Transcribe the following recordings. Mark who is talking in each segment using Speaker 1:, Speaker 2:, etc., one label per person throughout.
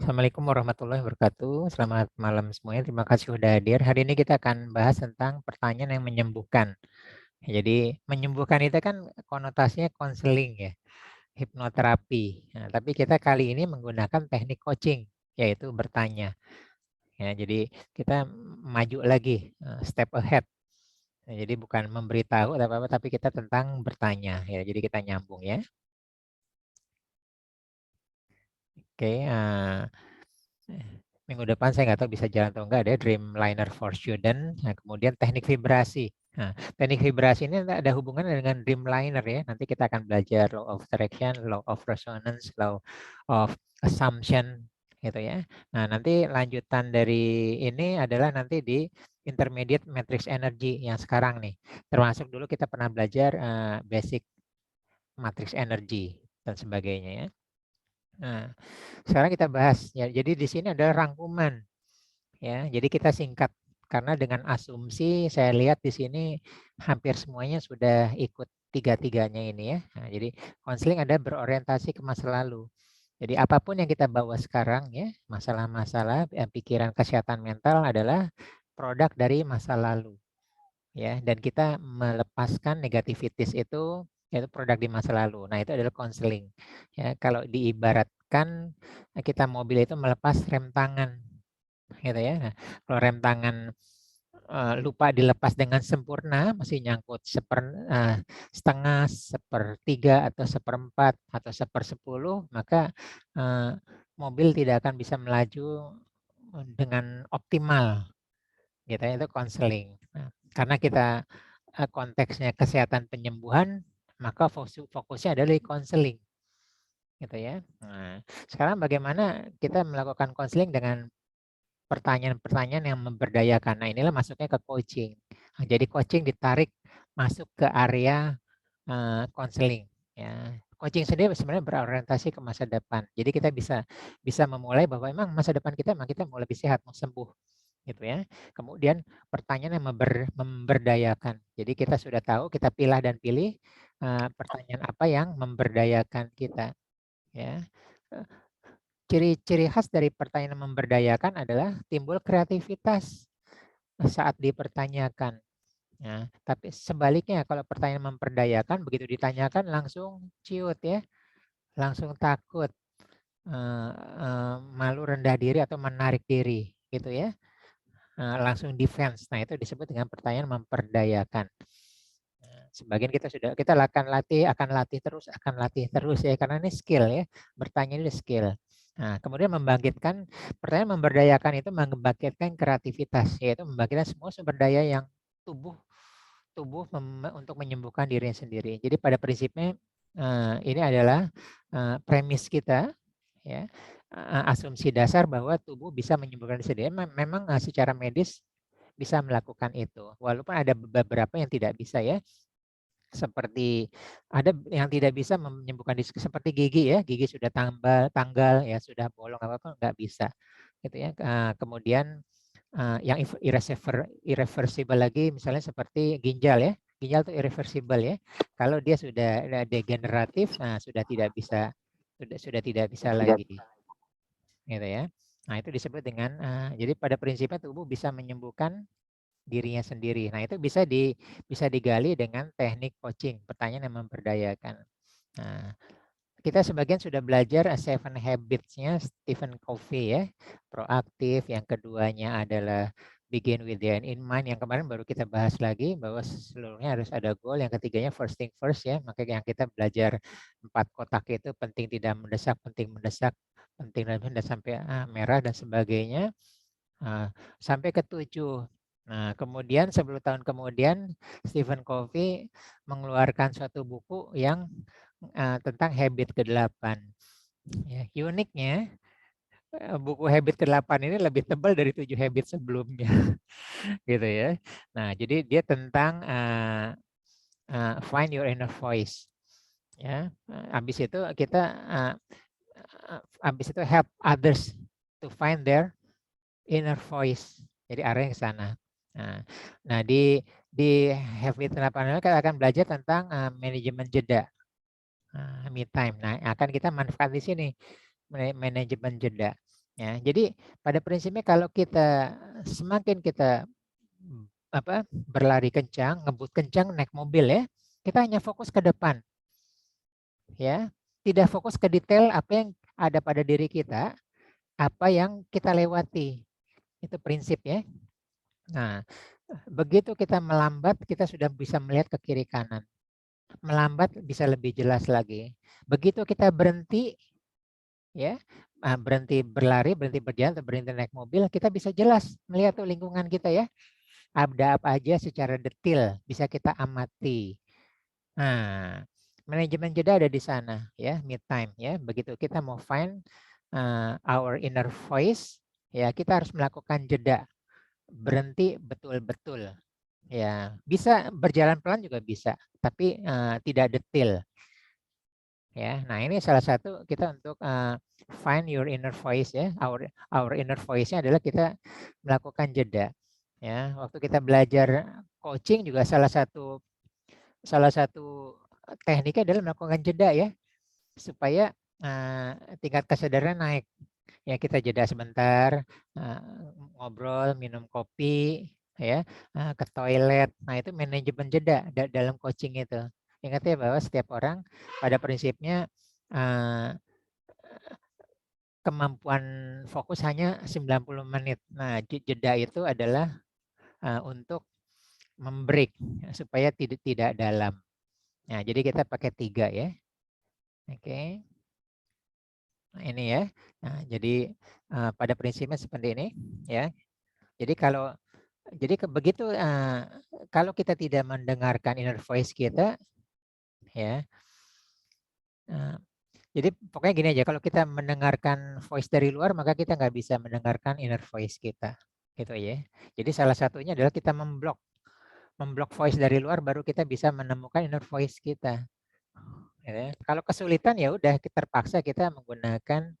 Speaker 1: Assalamualaikum warahmatullahi wabarakatuh. Selamat malam semuanya. Terima kasih sudah hadir. Hari ini kita akan bahas tentang pertanyaan yang menyembuhkan. Jadi menyembuhkan itu kan konotasinya konseling ya, hipnoterapi. Nah, tapi kita kali ini menggunakan teknik coaching, yaitu bertanya. Ya, jadi kita maju lagi, step ahead. Nah, jadi bukan memberitahu atau apa-apa, tapi kita tentang bertanya. Ya, jadi kita nyambung ya. Oke. Minggu depan saya nggak tahu bisa jalan atau enggak, ada Dreamliner for Student. Nah, kemudian teknik vibrasi. Nah, teknik vibrasi ini ada hubungannya dengan Dreamliner ya. Nanti kita akan belajar law of attraction, law of resonance, law of assumption gitu ya. Nah, nanti lanjutan dari ini adalah nanti di intermediate matrix energy yang sekarang nih. Termasuk dulu kita pernah belajar basic matrix energy dan sebagainya ya. Nah, sekarang kita bahas ya. Jadi di sini ada rangkuman ya. Jadi kita singkat karena dengan asumsi saya lihat di sini hampir semuanya sudah ikut tiga-tiganya ini ya. Nah, jadi konseling ada berorientasi ke masa lalu. Jadi apapun yang kita bawa sekarang ya, masalah-masalah pikiran kesehatan mental adalah produk dari masa lalu ya, dan kita melepaskan negativitis itu yaitu produk di masa lalu. Nah, itu adalah konseling. Ya, kalau diibaratkan kita mobil itu melepas rem tangan gitu ya. Nah, kalau rem tangan lupa dilepas dengan sempurna, masih nyangkut setengah, sepertiga, atau seperempat, atau sepersepuluh, maka mobil tidak akan bisa melaju dengan optimal. Gitu ya, itu konseling. Nah, karena kita konteksnya kesehatan penyembuhan, maka fokusnya adalah di konseling. Gitu ya. Nah, sekarang bagaimana kita melakukan konseling dengan pertanyaan-pertanyaan yang memberdayakan. Nah, inilah masuknya ke coaching. Nah, jadi coaching ditarik masuk ke area konseling. Ya. Coaching sendiri sebenarnya berorientasi ke masa depan. Jadi kita bisa memulai bahwa memang masa depan kita memang kita mau lebih sehat, mau sembuh, gitu ya. Kemudian pertanyaan yang memberdayakan. Jadi kita sudah tahu, kita pilih dan pilih pertanyaan apa yang memberdayakan kita. Ya. Ciri-ciri khas dari pertanyaan memberdayakan adalah timbul kreativitas saat dipertanyakan. Ya, tapi sebaliknya kalau pertanyaan memperdayakan begitu ditanyakan langsung ciut ya, langsung takut, malu, rendah diri atau menarik diri gitu ya, langsung defense. Nah, itu disebut dengan pertanyaan memperdayakan. Sebagian kita akan latih terus ya, karena ini skill ya, bertanya ini skill. Nah, kemudian pertanyaan memberdayakan itu membangkitkan kreativitas, yaitu membangkitkan semua sumber daya yang tubuh untuk menyembuhkan dirinya sendiri. Jadi pada prinsipnya ini adalah premis kita ya, asumsi dasar bahwa tubuh bisa menyembuhkan diri sendiri. Memang secara medis bisa melakukan itu, walaupun ada beberapa yang tidak bisa ya. Seperti ada yang tidak bisa menyembuhkan seperti gigi ya, gigi sudah tanggal ya, sudah bolong apa-apa nggak bisa gitu ya. Kemudian yang irreversible lagi misalnya seperti ginjal ya. Ginjal itu irreversible ya. Kalau dia sudah degeneratif, sudah tidak bisa lagi gitu ya. Nah, itu disebut dengan jadi pada prinsipnya tubuh bisa menyembuhkan dirinya sendiri. Nah, itu bisa digali dengan teknik coaching, pertanyaan yang memberdayakan. Nah, kita sebagian sudah belajar Seven Habits-nya Stephen Covey ya, proaktif. Yang keduanya adalah begin with the end in mind. Yang kemarin baru kita bahas lagi bahwa seluruhnya harus ada goal. Yang ketiganya first thing first ya. Makanya yang kita belajar 4 kotak itu penting tidak mendesak, penting mendesak, penting dan sampai merah dan sebagainya. Sampai ke 7. Nah, kemudian 10 tahun kemudian Stephen Covey mengeluarkan suatu buku yang tentang habit ke-8. Ya, uniknya buku habit ke-8 ini lebih tebal dari 7 habit sebelumnya gitu ya. Nah, jadi dia tentang find your inner voice. Ya, habis itu kita help others to find their inner voice. Jadi arahnya ke sana. Nah, di habit 8 kita akan belajar tentang manajemen jeda, me time. Nah, akan kita manfaat di sini manajemen jeda. Ya, jadi pada prinsipnya kalau kita semakin kita berlari kencang, ngebut kencang, naik mobil ya, kita hanya fokus ke depan, ya, tidak fokus ke detail apa yang ada pada diri kita, apa yang kita lewati, itu prinsip ya. Nah, begitu kita melambat, kita sudah bisa melihat ke kiri kanan. Melambat bisa lebih jelas lagi. Begitu kita berhenti, ya, berhenti berlari, berhenti berjalan, atau berhenti naik mobil, kita bisa jelas melihat tuh lingkungan kita ya. Ada apa aja secara detail, bisa kita amati. Nah, manajemen jeda ada di sana ya, mid time ya. Begitu kita mau find our inner voice, ya kita harus melakukan jeda, berhenti betul-betul. Ya, bisa berjalan pelan juga bisa, tapi tidak detail. Ya, nah ini salah satu kita untuk find your inner voice ya. Our inner voice-nya adalah kita melakukan jeda. Ya, waktu kita belajar coaching juga salah satu tekniknya adalah melakukan jeda ya, supaya tingkat kesadaran naik. Ya, kita jeda sebentar, ngobrol, minum kopi, ya, ke toilet. Nah, itu manajemen jeda dalam coaching itu. Ingat ya bahwa setiap orang pada prinsipnya kemampuan fokus hanya 90 menit. Nah, jeda itu adalah untuk membreak supaya tidak dalam. Nah, jadi kita pakai 3 ya. Oke. Nah, ini ya. Nah, jadi pada prinsipnya seperti ini ya. Jadi begitu kalau kita tidak mendengarkan inner voice kita ya. Jadi pokoknya gini aja, kalau kita mendengarkan voice dari luar maka kita nggak bisa mendengarkan inner voice kita. Gitu ya. Jadi salah satunya adalah kita memblok voice dari luar, baru kita bisa menemukan inner voice kita. Ya. Kalau kesulitan ya udah terpaksa kita menggunakan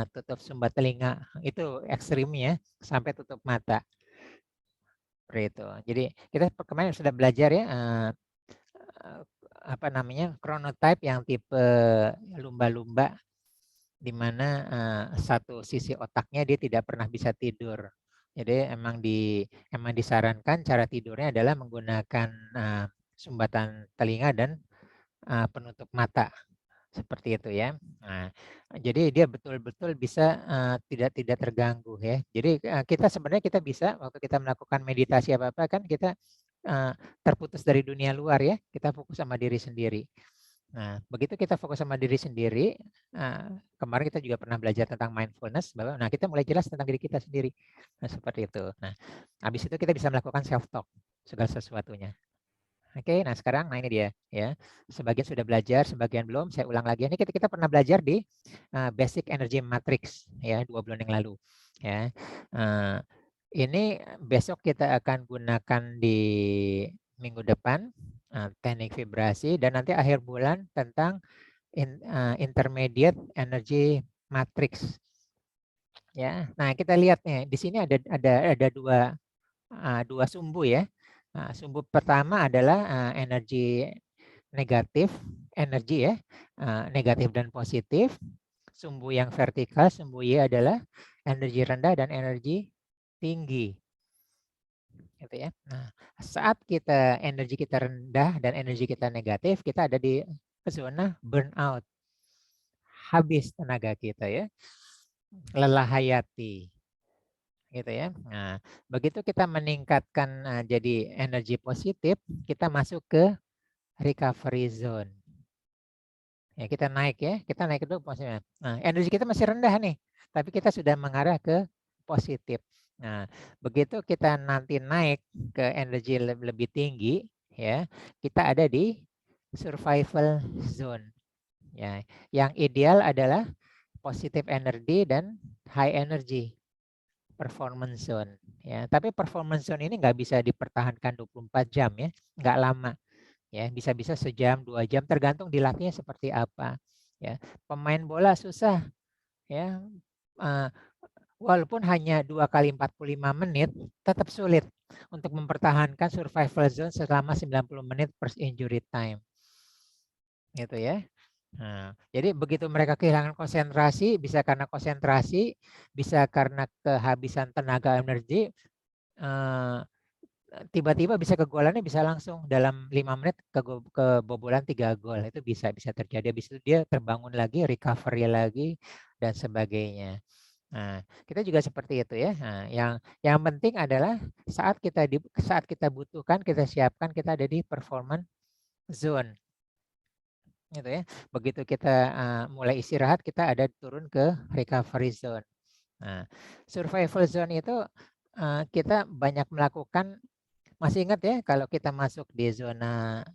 Speaker 1: tutup sumbat telinga, itu ekstrimnya sampai tutup mata. Seperti itu. Jadi kita kemarin sudah belajar ya apa namanya chronotype yang tipe lumba-lumba, di mana satu sisi otaknya dia tidak pernah bisa tidur. Jadi emang disarankan cara tidurnya adalah menggunakan sumbatan telinga dan penutup mata. Seperti itu ya. Nah, jadi dia betul-betul bisa tidak terganggu ya. Jadi kita bisa waktu kita melakukan meditasi apa-apa kan kita terputus dari dunia luar ya. Kita fokus sama diri sendiri. Nah, begitu kita fokus sama diri sendiri, kemarin kita juga pernah belajar tentang mindfulness bahwa kita mulai jelas tentang diri kita sendiri. Nah, seperti itu. Nah, habis itu kita bisa melakukan self talk segala sesuatunya. Oke, nah sekarang ini dia ya. Sebagian sudah belajar, sebagian belum. Saya ulang lagi. Ini kita pernah belajar di Basic Energy Matrix ya 2 bulan yang lalu. Ya, ini besok kita akan gunakan di minggu depan teknik vibrasi, dan nanti akhir bulan tentang Intermediate Energy Matrix. Ya, nah kita lihat nih di sini ada dua sumbu ya. Sumbu pertama adalah energi negatif, energi ya, negatif dan positif. Sumbu yang vertikal, sumbu Y adalah energi rendah dan energi tinggi. Gitu ya. Nah, saat energi kita rendah dan energi kita negatif, kita ada di zona burnout. Habis tenaga kita ya. Lelah hayati. Gitu ya. Nah, begitu kita meningkatkan jadi energi positif, kita masuk ke recovery zone. Ya, kita naik itu positif. Nah, energi kita masih rendah nih, tapi kita sudah mengarah ke positif. Nah, begitu kita nanti naik ke energi lebih tinggi, ya, kita ada di survival zone. Ya, yang ideal adalah positive energy dan high energy performance zone. Ya, tapi performance zone ini nggak bisa dipertahankan 24 jam ya, nggak lama. Ya, bisa-bisa sejam, 2 jam, tergantung dilatihnya seperti apa. Ya, pemain bola susah ya. Walaupun hanya 2 kali 45 menit, tetap sulit untuk mempertahankan survival zone selama 90 menit per injury time. Gitu ya. Nah, jadi begitu mereka kehilangan konsentrasi, bisa karena konsentrasi, bisa karena kehabisan tenaga energi, tiba-tiba bisa kegolannya bisa langsung dalam 5 menit kebobolan 3 gol. Itu bisa terjadi. Habis itu dia terbangun lagi, recovery lagi dan sebagainya. Nah, kita juga seperti itu ya. Nah, yang penting adalah saat kita butuhkan, kita siapkan, kita ada di performance zone. Gitu ya. Begitu kita mulai istirahat, kita ada turun ke recovery zone. Nah, survival zone itu kita banyak melakukan. Masih ingat ya kalau kita masuk di zona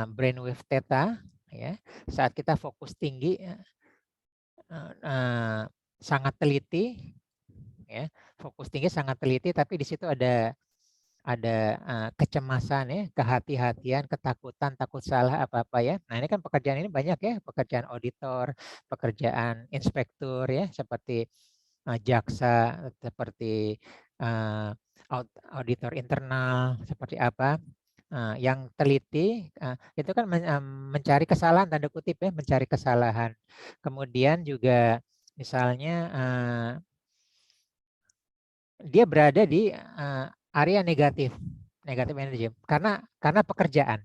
Speaker 1: brainwave theta ya, saat kita fokus tinggi, sangat teliti ya, fokus tinggi sangat teliti, tapi di situ ada kecemasan ya, kehati-hatian, ketakutan, takut salah apa-apa ya. Nah, ini kan pekerjaan ini banyak ya, pekerjaan auditor, pekerjaan inspektur ya, seperti jaksa, seperti auditor internal, seperti apa. Yang teliti itu kan mencari kesalahan, tanda kutip ya, mencari kesalahan. Kemudian juga misalnya dia berada di area negatif energi karena pekerjaan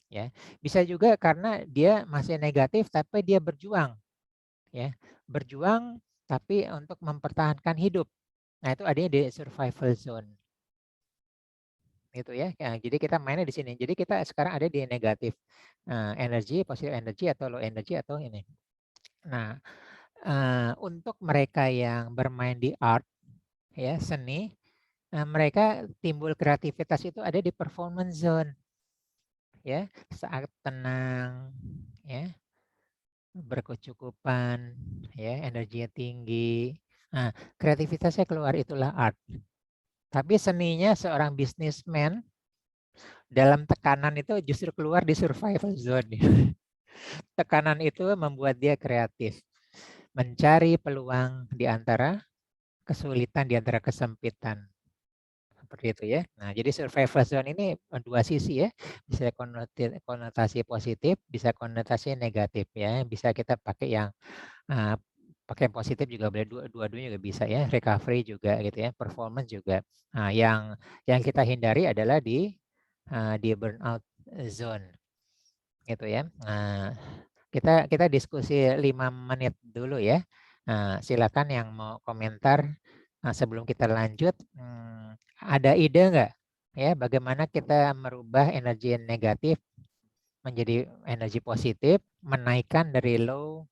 Speaker 1: ya. Bisa juga karena dia masih negatif tapi dia berjuang ya. Berjuang tapi untuk mempertahankan hidup. Nah, itu adanya di survival zone. Gitu ya. Jadi kita mainnya di sini. Jadi kita sekarang ada di negatif energi, positif energi atau low energy atau ini. Nah, untuk mereka yang bermain di art ya, seni, mereka timbul kreativitas itu ada di performance zone. Ya, saat tenang ya, berkecukupan ya, energinya tinggi. Nah, kreativitasnya keluar, itulah art. Tapi seninya seorang bisnismen dalam tekanan itu justru keluar di survival zone. Tekanan itu membuat dia kreatif, mencari peluang di antara kesulitan, di antara kesempitan. Seperti itu ya. Nah, jadi survival zone ini dua sisi ya. Bisa konotasi positif, bisa konotasi negatif ya. Bisa kita pakai yang pakai yang positif juga boleh, dua-duanya juga bisa ya. Recovery juga gitu ya, performance juga. Nah, yang kita hindari adalah di burnout zone gitu ya. Nah, kita diskusi 5 menit dulu ya. Nah, silakan yang mau komentar sebelum kita lanjut. Ada ide nggak ya bagaimana kita merubah energi negatif menjadi energi positif, menaikkan dari low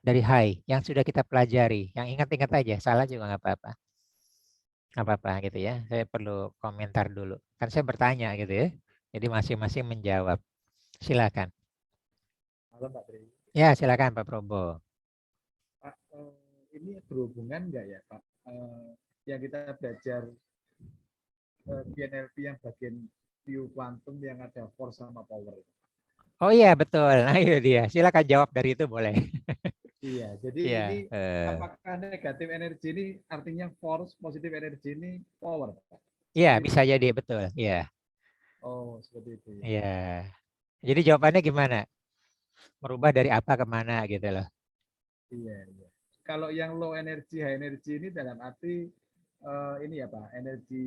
Speaker 1: dari high yang sudah kita pelajari. Yang ingat-ingat aja, salah juga nggak apa-apa. Nggak apa-apa gitu ya. Saya perlu komentar dulu. Kan saya bertanya gitu ya. Jadi masing-masing menjawab. Silakan.
Speaker 2: Halo Pak Tri.
Speaker 1: Ya, silakan Pak Probo.
Speaker 2: Pak, ini berhubungan nggak ya Pak? Yang kita belajar PNLP yang bagian view quantum yang ada force sama power.
Speaker 1: Oh iya, betul. Nah, itu dia. Silakan jawab dari itu boleh.
Speaker 2: Iya, jadi ini
Speaker 1: Iya.
Speaker 2: apakah negatif energi ini artinya force, positif energi ini power, Pak?
Speaker 1: Iya,
Speaker 2: Seperti itu.
Speaker 1: bisa jadi betul. Iya.
Speaker 2: Oh, seperti itu ya.
Speaker 1: Iya. Jadi jawabannya gimana? Merubah dari apa ke mana gitu loh.
Speaker 2: Iya, iya. Kalau yang low energy, high energy ini dalam arti ini ya Pak, energi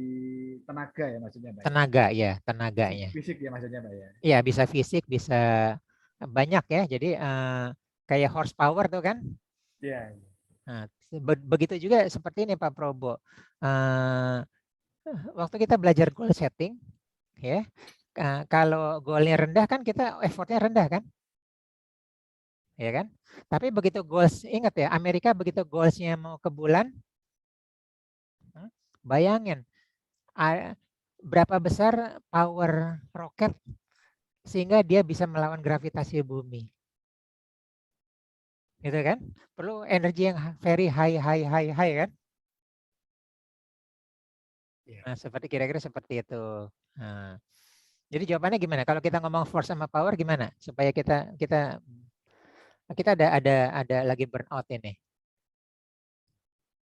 Speaker 2: tenaga ya maksudnya Pak ya.
Speaker 1: Tenaga ya,
Speaker 2: Fisik,
Speaker 1: tenaganya.
Speaker 2: fisik ya maksudnya Pak ya.
Speaker 1: Iya, bisa fisik, bisa banyak ya. Jadi kayak horsepower tuh kan.
Speaker 2: Iya, iya.
Speaker 1: Nah, begitu juga seperti ini Pak Probo. Waktu kita belajar goal setting, ya, kalau goalnya rendah kan kita effortnya rendah kan, ya kan? Tapi begitu goals, ingat ya, Amerika begitu goalsnya mau ke bulan, bayangin berapa besar power roket sehingga dia bisa melawan gravitasi bumi, gitu kan? Perlu energi yang very high kan?
Speaker 2: Iya.
Speaker 1: Nah, kira-kira seperti itu. Nah, jadi jawabannya gimana? Kalau kita ngomong force sama power gimana? Supaya kita ada lagi burnout ini.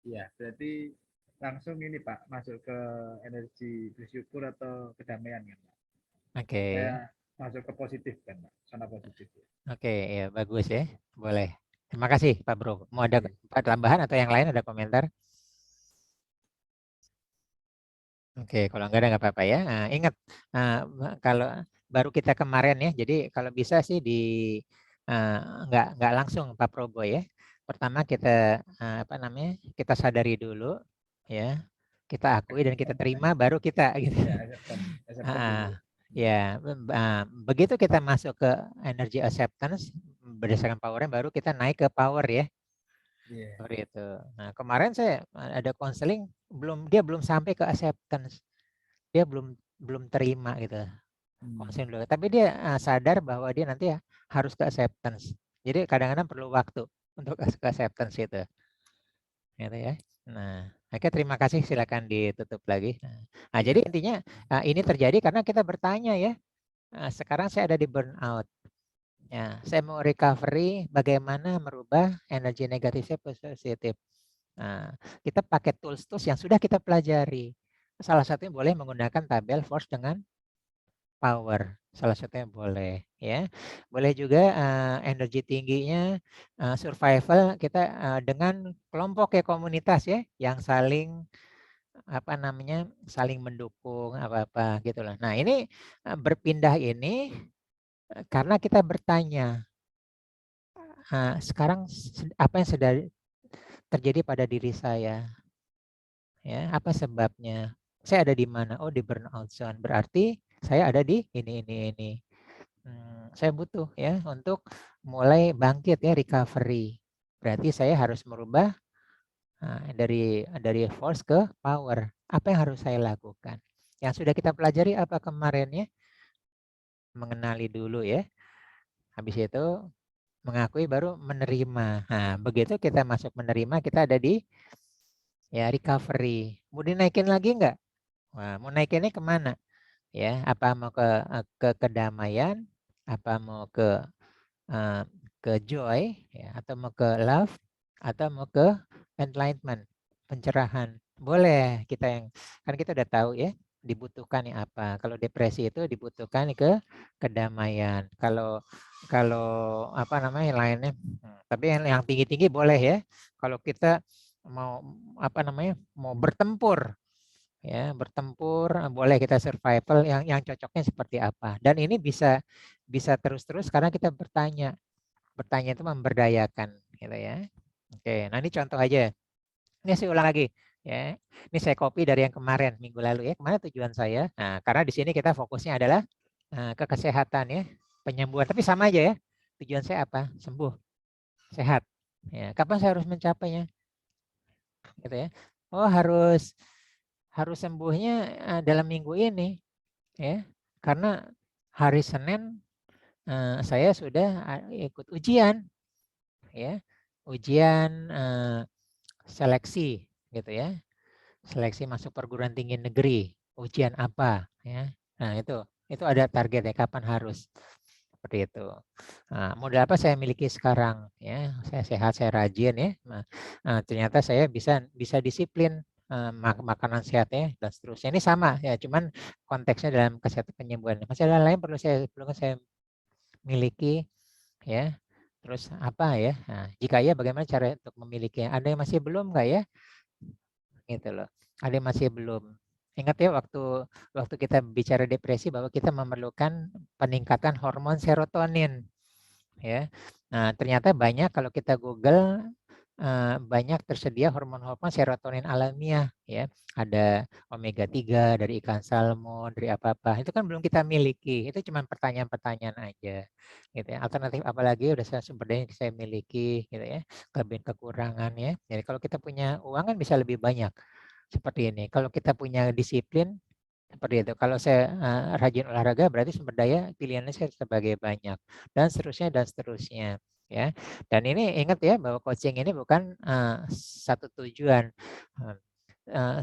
Speaker 2: Iya, berarti langsung ini Pak masuk ke energi bersyukur atau kedamaian kan Pak.
Speaker 1: Oke.
Speaker 2: Saya masuk ke positif kan, Pak. Zona positif.
Speaker 1: Oke, ya bagus ya. Boleh. Terima kasih Pak Bro. Mau ada
Speaker 2: Oke.
Speaker 1: tambahan atau yang lain ada komentar? Oke, kalau enggak ada nggak apa-apa ya. Nah, ingat kalau baru kita kemarin ya, jadi kalau bisa sih uh, nggak langsung Pak Probo ya. Pertama kita apa namanya, kita sadari dulu ya, kita akui dan kita terima, baru kita gitu.
Speaker 2: Ya, acceptance dulu.
Speaker 1: Ya, begitu kita masuk ke energy acceptance berdasarkan powernya, baru kita naik ke power ya.
Speaker 2: Yeah.
Speaker 1: Seperti itu. Nah, kemarin saya ada konseling, dia belum sampai ke acceptance, dia belum terima gitu konseling dulu. Tapi dia sadar bahwa dia nanti harus ke acceptance. Jadi kadang-kadang perlu waktu untuk ke acceptance itu. Gitu ya. Nah, oke, terima kasih. Silakan ditutup lagi. Nah, jadi intinya ini terjadi karena kita bertanya ya. Sekarang saya ada di burnout. Ya, saya mau recovery, bagaimana merubah energi negatif saya positif. Nah, kita pakai tools-tools yang sudah kita pelajari. Salah satunya boleh menggunakan tabel force dengan power. Salah satunya boleh ya. Boleh juga energi tingginya survival kita dengan kelompok ya, komunitas ya, yang saling apa namanya, saling mendukung apa-apa gitu loh. Nah, ini berpindah ini karena kita bertanya sekarang apa yang sedang terjadi pada diri saya, ya apa sebabnya, saya ada di mana, oh di burnout zone, berarti saya ada di ini. Saya butuh ya untuk mulai bangkit ya, recovery, berarti saya harus merubah dari force ke power. Apa yang harus saya lakukan, yang sudah kita pelajari apa kemarin ya, mengenali dulu ya, habis itu mengakui, baru menerima. Nah, begitu kita masuk menerima, kita ada di ya recovery. Mau dinaikin lagi enggak? Wah, mau naikinnya kemana? Ya, apa mau ke kedamaian, apa mau uh, ke joy, ya, atau mau ke love, atau mau ke enlightenment, pencerahan. Boleh kita yang kan kita udah tahu ya dibutuhkan yang apa. Kalau depresi itu dibutuhkan ke kedamaian. Kalau kalau apa namanya lainnya, tapi yang tinggi-tinggi boleh ya. Kalau kita mau apa namanya, mau bertempur ya, bertempur boleh, kita survival yang cocoknya seperti apa. Dan ini bisa terus-terus karena kita bertanya itu memberdayakan gitu ya. Oke, nah ini contoh aja. Ini saya ulang lagi ya. Ini saya copy dari yang kemarin minggu lalu ya. Kemarin tujuan saya. Nah, karena di sini kita fokusnya adalah ke kesehatan ya, penyembuhan. Tapi sama aja ya. Tujuan saya apa? Sembuh, sehat. Ya, kapan saya harus mencapainya? Gitu ya. Oh, harus sembuhnya dalam minggu ini ya. Karena hari Senin saya sudah ikut ujian ya. Ujian seleksi gitu ya. Seleksi masuk perguruan tinggi negeri, ujian apa ya. Nah, itu ada targetnya kapan harus, seperti itu. Nah, modal apa saya miliki sekarang ya. Saya sehat, saya rajin ya. Ternyata saya bisa disiplin makanan sehatnya dan seterusnya. Ini sama ya, cuman konteksnya dalam kesehatan penyembuhan. Masih ada lain perlu saya miliki ya. Terus apa ya? Nah, jika ya bagaimana cara untuk memilikinya? Ada yang masih belum nggak ya? Gitu loh. Ada yang masih belum. Ingat ya waktu kita bicara depresi bahwa kita memerlukan peningkatan hormon serotonin ya. Nah, ternyata banyak kalau kita Google banyak tersedia hormon-hormon serotonin alamiah ya. Ada omega 3 dari ikan salmon, dari apa-apa. Itu kan belum kita miliki. Itu cuma pertanyaan-pertanyaan aja. Gitu ya. Alternatif apalagi udah sumber daya yang saya miliki gitu ya. Kelebihan kekurangan ya. Jadi kalau kita punya uang kan bisa lebih banyak. Seperti ini. Kalau kita punya disiplin seperti itu. Kalau saya rajin olahraga berarti sumber daya pilihannya saya sebagai banyak dan seterusnya ya. Dan ini ingat ya bahwa coaching ini bukan satu tujuan.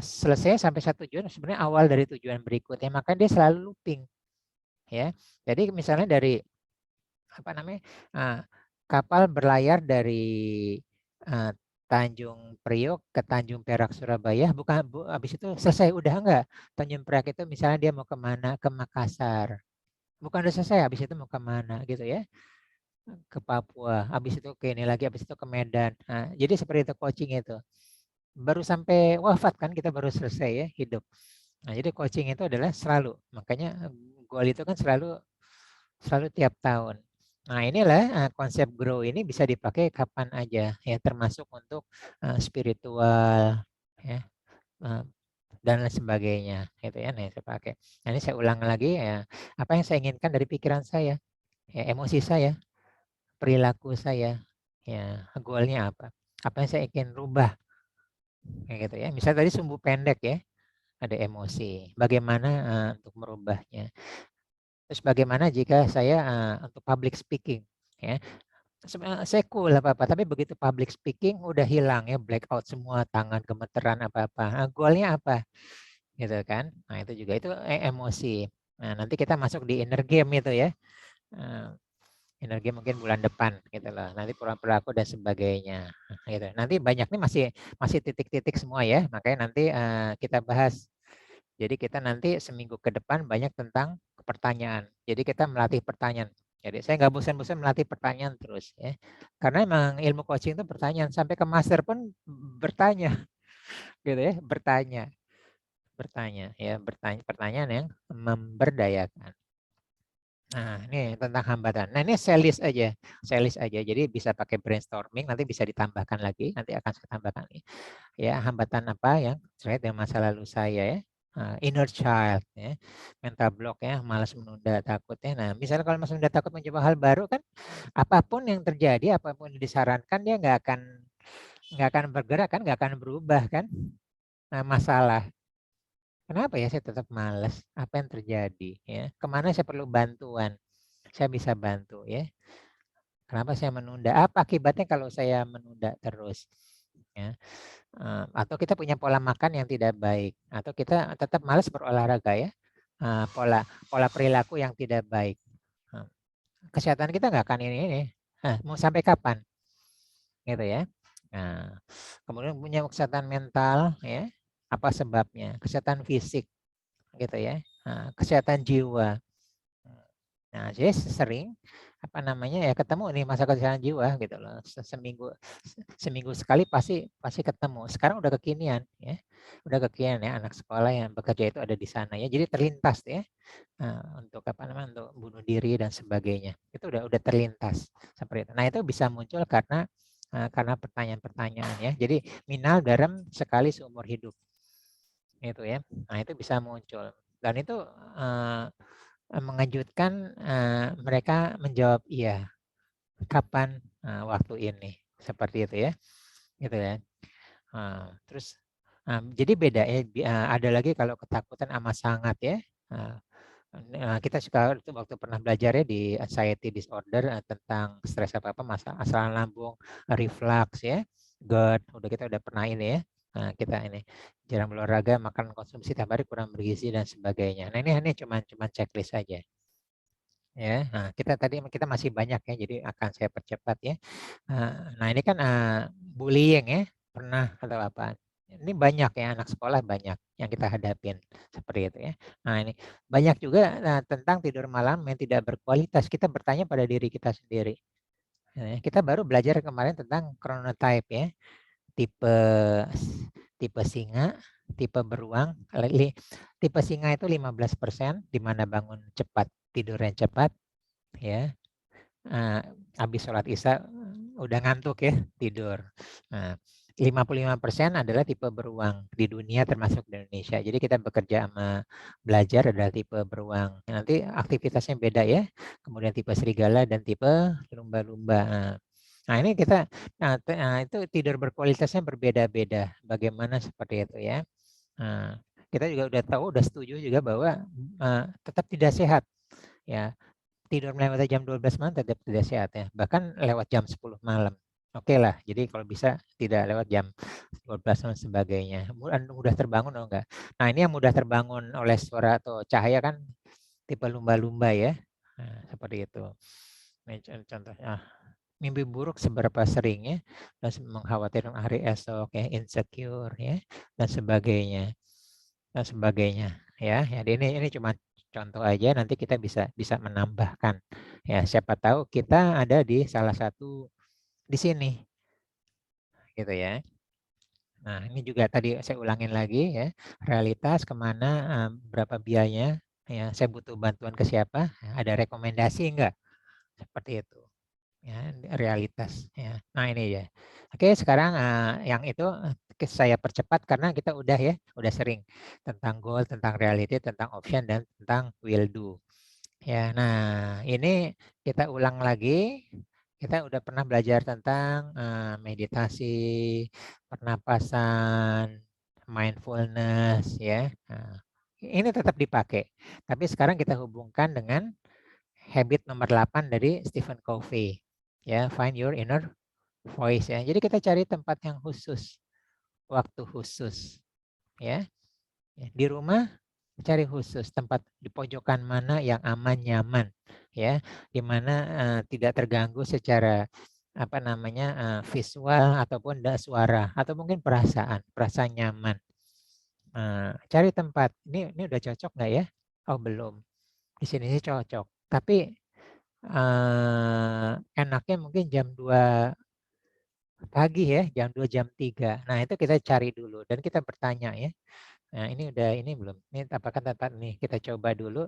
Speaker 1: Selesai sampai satu tujuan sebenarnya awal dari tujuan berikutnya. Makanya dia selalu looping ya. Jadi misalnya dari apa namanya? Kapal berlayar dari Tanjung Priok ke Tanjung Perak Surabaya, bukan habis itu selesai udah enggak. Tanjung Perak itu misalnya dia mau kemana, ke Makassar bukan udah selesai, habis itu mau kemana gitu ya, ke Papua, habis itu ke ini lagi, habis itu ke Medan. Nah, jadi seperti itu coaching itu. Baru sampai wafat kan kita baru selesai ya hidup. Nah, jadi coaching itu adalah selalu, makanya goal itu kan selalu selalu tiap tahun. Nah, inilah konsep grow ini bisa dipakai kapan aja ya, termasuk untuk spiritual ya, dan lain sebagainya gitu ya. Nah, saya pakai. Nah, ini saya ulang lagi ya, apa yang saya inginkan dari pikiran saya, ya, emosi saya, perilaku saya, ya, goalnya apa? Apa yang saya ingin rubah kayak gitu ya. Misalnya tadi sumbu pendek ya, ada emosi. Bagaimana untuk merubahnya? Terus bagaimana jika saya untuk public speaking ya. Saya cool apa-apa, tapi begitu public speaking udah hilang ya, blackout semua, tangan gemeteran apa-apa. Nah, goalnya apa? Gitu kan. Nah, itu juga itu emosi. Nah, nanti kita masuk di inner game itu ya. Inner game mungkin bulan depan gitu loh. Nanti perilaku dan sebagainya. Gitu. Nanti banyak nih masih titik-titik semua ya. Makanya nanti kita bahas. Jadi kita nanti seminggu ke depan banyak tentang pertanyaan. Jadi kita melatih pertanyaan. Jadi saya nggak bosan-bosan melatih pertanyaan terus ya. Karena emang ilmu coaching itu pertanyaan, sampai ke master pun bertanya gitu ya, bertanya ya, bertanya pertanyaan yang memberdayakan. Nah, ini tentang hambatan. Nah, ini saya list aja. Jadi bisa pakai brainstorming, nanti bisa ditambahkan lagi, nanti akan saya tambahkan nih. Ya, hambatan apa yang terkait dengan masa lalu saya ya. Inner child ya, mental block ya, malas menunda, takut ya. Nah, misalnya kalau masih menunda, takut mencoba hal baru kan, apapun yang terjadi, apapun yang disarankan, dia nggak akan bergerak kan, nggak akan berubah kan. Nah, masalah kenapa ya saya tetap malas? Apa yang terjadi ya? Kemana saya perlu bantuan? Saya bisa bantu ya. Kenapa saya menunda? Apa akibatnya kalau saya menunda terus? Ya. Atau kita punya pola makan yang tidak baik, atau kita tetap malas berolahraga ya. Pola pola perilaku yang tidak baik. Kesehatan kita nggak akan ini. Mau sampai kapan? Gitu ya. Nah, kemudian punya kesehatan mental ya. Apa sebabnya? Kesehatan fisik gitu ya. Kesehatan jiwa. Nah, saya sering apa namanya ya, ketemu nih masalah kesehatan jiwa gitu loh. Seminggu sekali pasti ketemu. Sekarang udah kekinian ya. Udah kekinian ya, anak sekolah yang bekerja itu ada di sana ya. Jadi terlintas ya. Untuk apa namanya, untuk bunuh diri dan sebagainya. Itu udah terlintas seperti itu. Nah, itu bisa muncul karena pertanyaan-pertanyaan ya. Jadi minal dalam sekali seumur hidup. Itu ya. Nah, itu bisa muncul. Dan itu mengejutkan, mereka menjawab iya. Kapan? Waktu ini. Seperti itu ya. Gitu ya. Terus jadi beda ya. Ada lagi kalau ketakutan amat sangat ya. Kita suka waktu pernah belajar ya di anxiety disorder tentang stres apa-apa, asam lambung, reflux ya, GERD, kita udah pernah ini ya. Kita ini jarang berolahraga, makan konsumsi tiap hari kurang bergizi dan sebagainya. Nah, ini cuma checklist saja. Ya, kita masih banyak ya, jadi akan saya percepat ya. Nah, ini kan bullying ya, pernah atau apa? Ini banyak ya, anak sekolah banyak yang kita hadapin seperti itu ya. Nah, ini banyak juga tentang tidur malam yang tidak berkualitas. Kita bertanya pada diri kita sendiri. Kita baru belajar kemarin tentang chronotype ya, tipe tipe singa, tipe beruang. Tipe singa itu 15%, di mana bangun cepat, tidur yang cepat ya. Habis sholat isya udah ngantuk ya, tidur. Nah, 55% adalah tipe beruang di dunia termasuk di Indonesia. Jadi kita bekerja sama belajar adalah tipe beruang. Nanti aktivitasnya beda ya. Kemudian tipe serigala dan tipe lumba-lumba. Nah, ini kita itu tidur berkualitasnya berbeda-beda. Bagaimana seperti itu ya. Kita juga udah tahu, udah setuju juga bahwa tetap tidak sehat ya. Tidur melewati jam 12 malam tetap tidak sehat ya. Bahkan lewat jam 10 malam. Oke lah, jadi kalau bisa tidak lewat jam 12 dan sebagainya. Mudah terbangun atau enggak? Nah, ini yang mudah terbangun oleh suara atau cahaya kan tipe lumba-lumba ya. Nah, seperti itu. Ini contohnya. Mimpi buruk seberapa sering ya, dan mengkhawatirkan hari esok ya, insecure ya, dan sebagainya. Dan sebagainya ya. Jadi ini cuma contoh aja, nanti kita bisa menambahkan. Ya, siapa tahu kita ada di salah satu di sini, gitu ya. Nah, ini juga tadi saya ulangin lagi ya, realitas kemana, berapa biayanya, ya, saya butuh bantuan ke siapa, ada rekomendasi enggak, seperti itu. Ya, realitas ya. Nah, ini ya. Oke, sekarang yang itu saya percepat karena kita udah sering tentang goal, tentang reality, tentang option dan tentang will do. Ya, nah ini kita ulang lagi. Kita udah pernah belajar tentang meditasi, pernapasan, mindfulness ya. Nah, ini tetap dipakai. Tapi sekarang kita hubungkan dengan habit nomor 8 dari Stephen Covey. Ya, find your inner voice ya. Jadi kita cari tempat yang khusus, waktu khusus ya. Di rumah cari khusus tempat di pojokan mana yang aman nyaman ya, di mana tidak terganggu secara visual ataupun suara atau mungkin perasaan nyaman. Cari tempat. Ini udah cocok nggak ya? Oh belum. Di sini sih cocok. Tapi enaknya mungkin jam 2 pagi ya, jam 2 jam 3. Nah, itu kita cari dulu dan kita bertanya ya. Nah, ini belum. Ini apakah tempat nih kita coba dulu,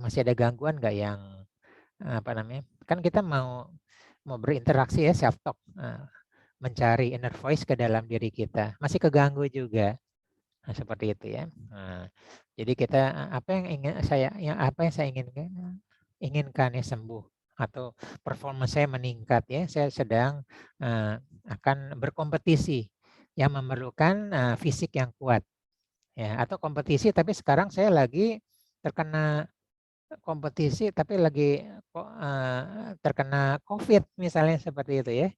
Speaker 1: masih ada gangguan nggak yang kan kita mau berinteraksi ya, self talk, mencari inner voice ke dalam diri kita. Masih keganggu juga. Nah, seperti itu ya. Nah, jadi kita apa yang saya inginkan ya sembuh atau performa saya meningkat ya. Saya sedang akan berkompetisi yang memerlukan fisik yang kuat ya, atau kompetisi tapi sekarang saya lagi terkena kompetisi tapi lagi terkena COVID misalnya seperti itu ya.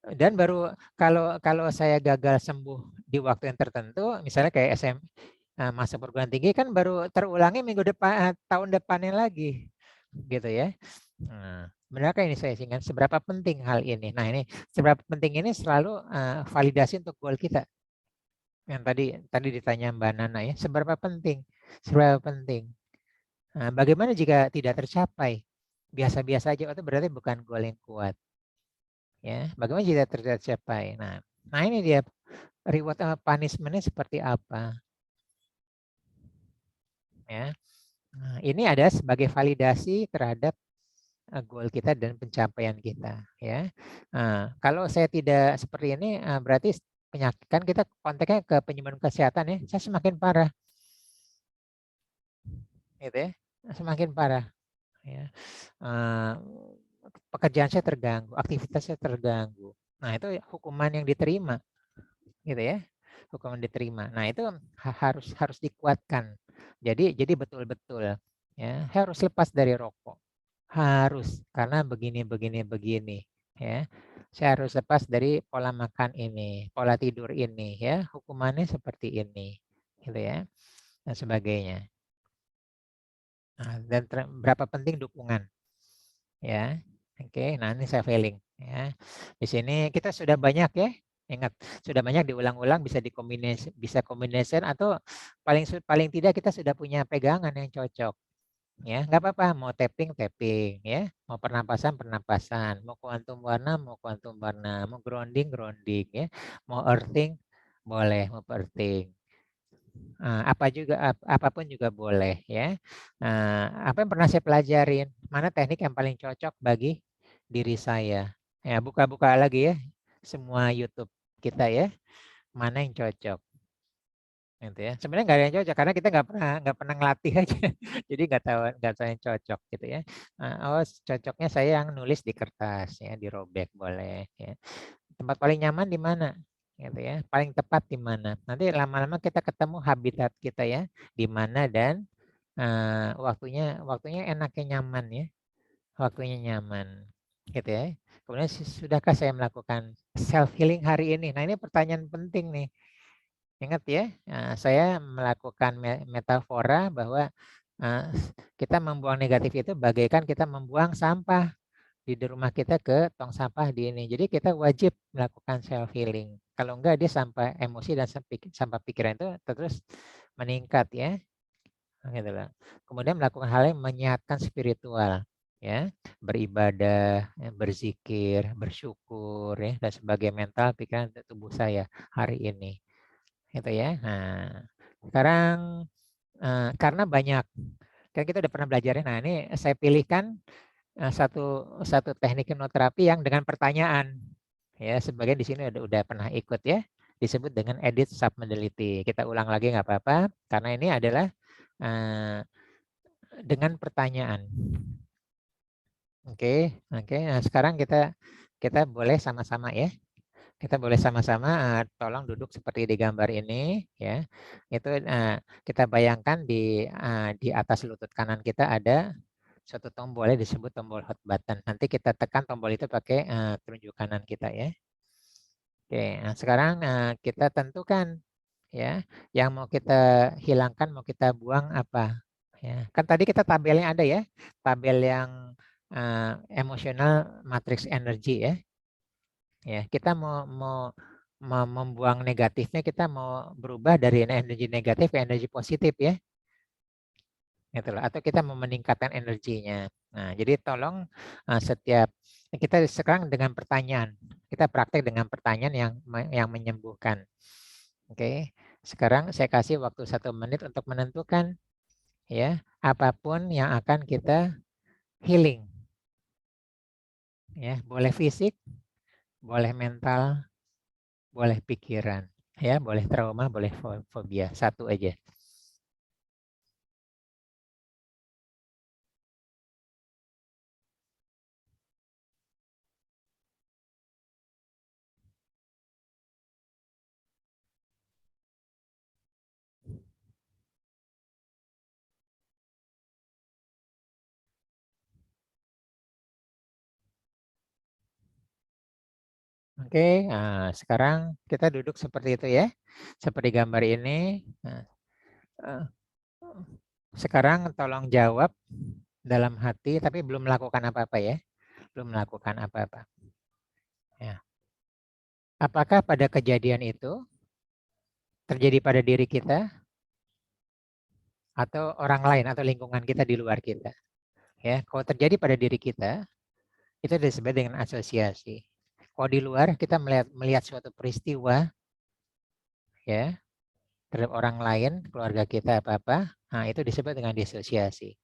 Speaker 1: Dan baru kalau saya gagal sembuh di waktu yang tertentu, misalnya kayak masa perguruan tinggi kan baru terulangi minggu depan, tahun depannya lagi, gitu ya. Nah, benarkah ini saya ingat seberapa penting hal ini? Nah ini seberapa penting ini selalu validasi untuk goal kita. Yang tadi ditanya Mbak Nana ya, seberapa penting? Seberapa penting? Nah, bagaimana jika tidak tercapai? Biasa-biasa aja, itu berarti bukan goal yang kuat. Ya, bagaimana jika tidak tercapai? Nah ini dia reward sama punishment-nya seperti apa? Ya. Nah, ini ada sebagai validasi terhadap goal kita dan pencapaian kita. Ya. Nah, kalau saya tidak seperti ini, berarti penyakit kan kita konteksnya ke penyembuhan kesehatan ya, saya semakin parah, gitu ya, semakin parah. Ya. Pekerjaan saya terganggu, aktivitas saya terganggu. Nah itu hukuman yang diterima, gitu ya, hukuman diterima. Nah itu harus dikuatkan. Jadi betul-betul ya harus lepas dari rokok, harus karena begini ya. Saya harus lepas dari pola makan ini, pola tidur ini ya, hukumannya seperti ini, gitu ya, dan sebagainya. Nah, dan berapa penting dukungan ya. Oke, nah ini saya feeling ya. Di sini kita sudah banyak ya. Ingat, sudah banyak diulang-ulang, bisa kombinasi atau paling tidak kita sudah punya pegangan yang cocok. Ya, nggak apa-apa, mau tapping ya, mau pernapasan, mau kuantum warna, mau grounding ya, mau earthing boleh, mau earthing. Apapun juga boleh ya. Apa yang pernah saya pelajarin, mana teknik yang paling cocok bagi diri saya. Ya, buka-buka lagi ya semua YouTube kita ya, mana yang cocok. Gitu ya. Sebenarnya nggak ada yang cocok karena kita nggak pernah ngelatih aja. Jadi nggak tahu yang cocok gitu ya. Cocoknya saya yang nulis di kertas ya, dirobek boleh ya. Tempat paling nyaman di mana? Gitu ya. Paling tepat di mana? Nanti lama-lama kita ketemu habitat kita ya, di mana dan waktunya enaknya nyaman ya. Waktunya nyaman. Gitu ya. Kemudian sudahkah saya melakukan self healing hari ini? Nah, ini pertanyaan penting nih. Ingat ya, saya melakukan metafora bahwa kita membuang negatif itu bagaikan kita membuang sampah di rumah kita ke tong sampah di ini. Jadi kita wajib melakukan self healing. Kalau enggak dia sampah emosi dan sampah pikiran itu terus meningkat ya. gitu loh. Kemudian melakukan hal yang menyehatkan spiritual, ya, beribadah, ya, berzikir, bersyukur, ya, dan sebagai mental, pikiran, tubuh saya hari ini, gitu ya. Nah, sekarang karena banyak, kan kita udah pernah belajar ya. Nah, ini saya pilihkan satu teknik hipnoterapi yang dengan pertanyaan, ya, sebagian di sini udah pernah ikut ya, disebut dengan edit submodality. Kita ulang lagi nggak apa-apa, karena ini adalah dengan pertanyaan. Oke, oke. Nah, sekarang kita boleh sama-sama ya. Kita boleh sama-sama tolong duduk seperti di gambar ini ya. Itu kita bayangkan di atas lutut kanan kita ada suatu tombol ya, disebut tombol hot button. Nanti kita tekan tombol itu pakai telunjuk kanan kita ya. Oke, nah sekarang kita tentukan ya, yang mau kita hilangkan, mau kita buang apa. Ya, kan tadi kita tabelnya ada ya, tabel yang emosional matrix energi ya. Ya, kita mau membuang negatifnya, kita mau berubah dari energi negatif ke energi positif ya. Gitu loh. Atau kita mau meningkatkan energinya. Nah, jadi tolong setiap kita sekarang dengan pertanyaan, kita praktek dengan pertanyaan yang menyembuhkan. Oke, sekarang saya kasih waktu 1 menit untuk menentukan ya apapun yang akan kita healing. Ya, boleh fisik, boleh mental, boleh pikiran, ya, boleh trauma, boleh fobia. Satu aja. Oke, nah, sekarang kita duduk seperti itu ya, seperti gambar ini. Nah, eh, sekarang tolong jawab dalam hati, tapi belum melakukan apa-apa ya, belum melakukan apa-apa. Ya. Apakah pada kejadian itu terjadi pada diri kita atau orang lain atau lingkungan kita di luar kita? Ya, kalau terjadi pada diri kita, itu disebut dengan asosiasi. Kalau di luar kita melihat suatu peristiwa, ya, terhadap orang lain, keluarga kita apa-apa, nah itu disebut dengan disosiasi.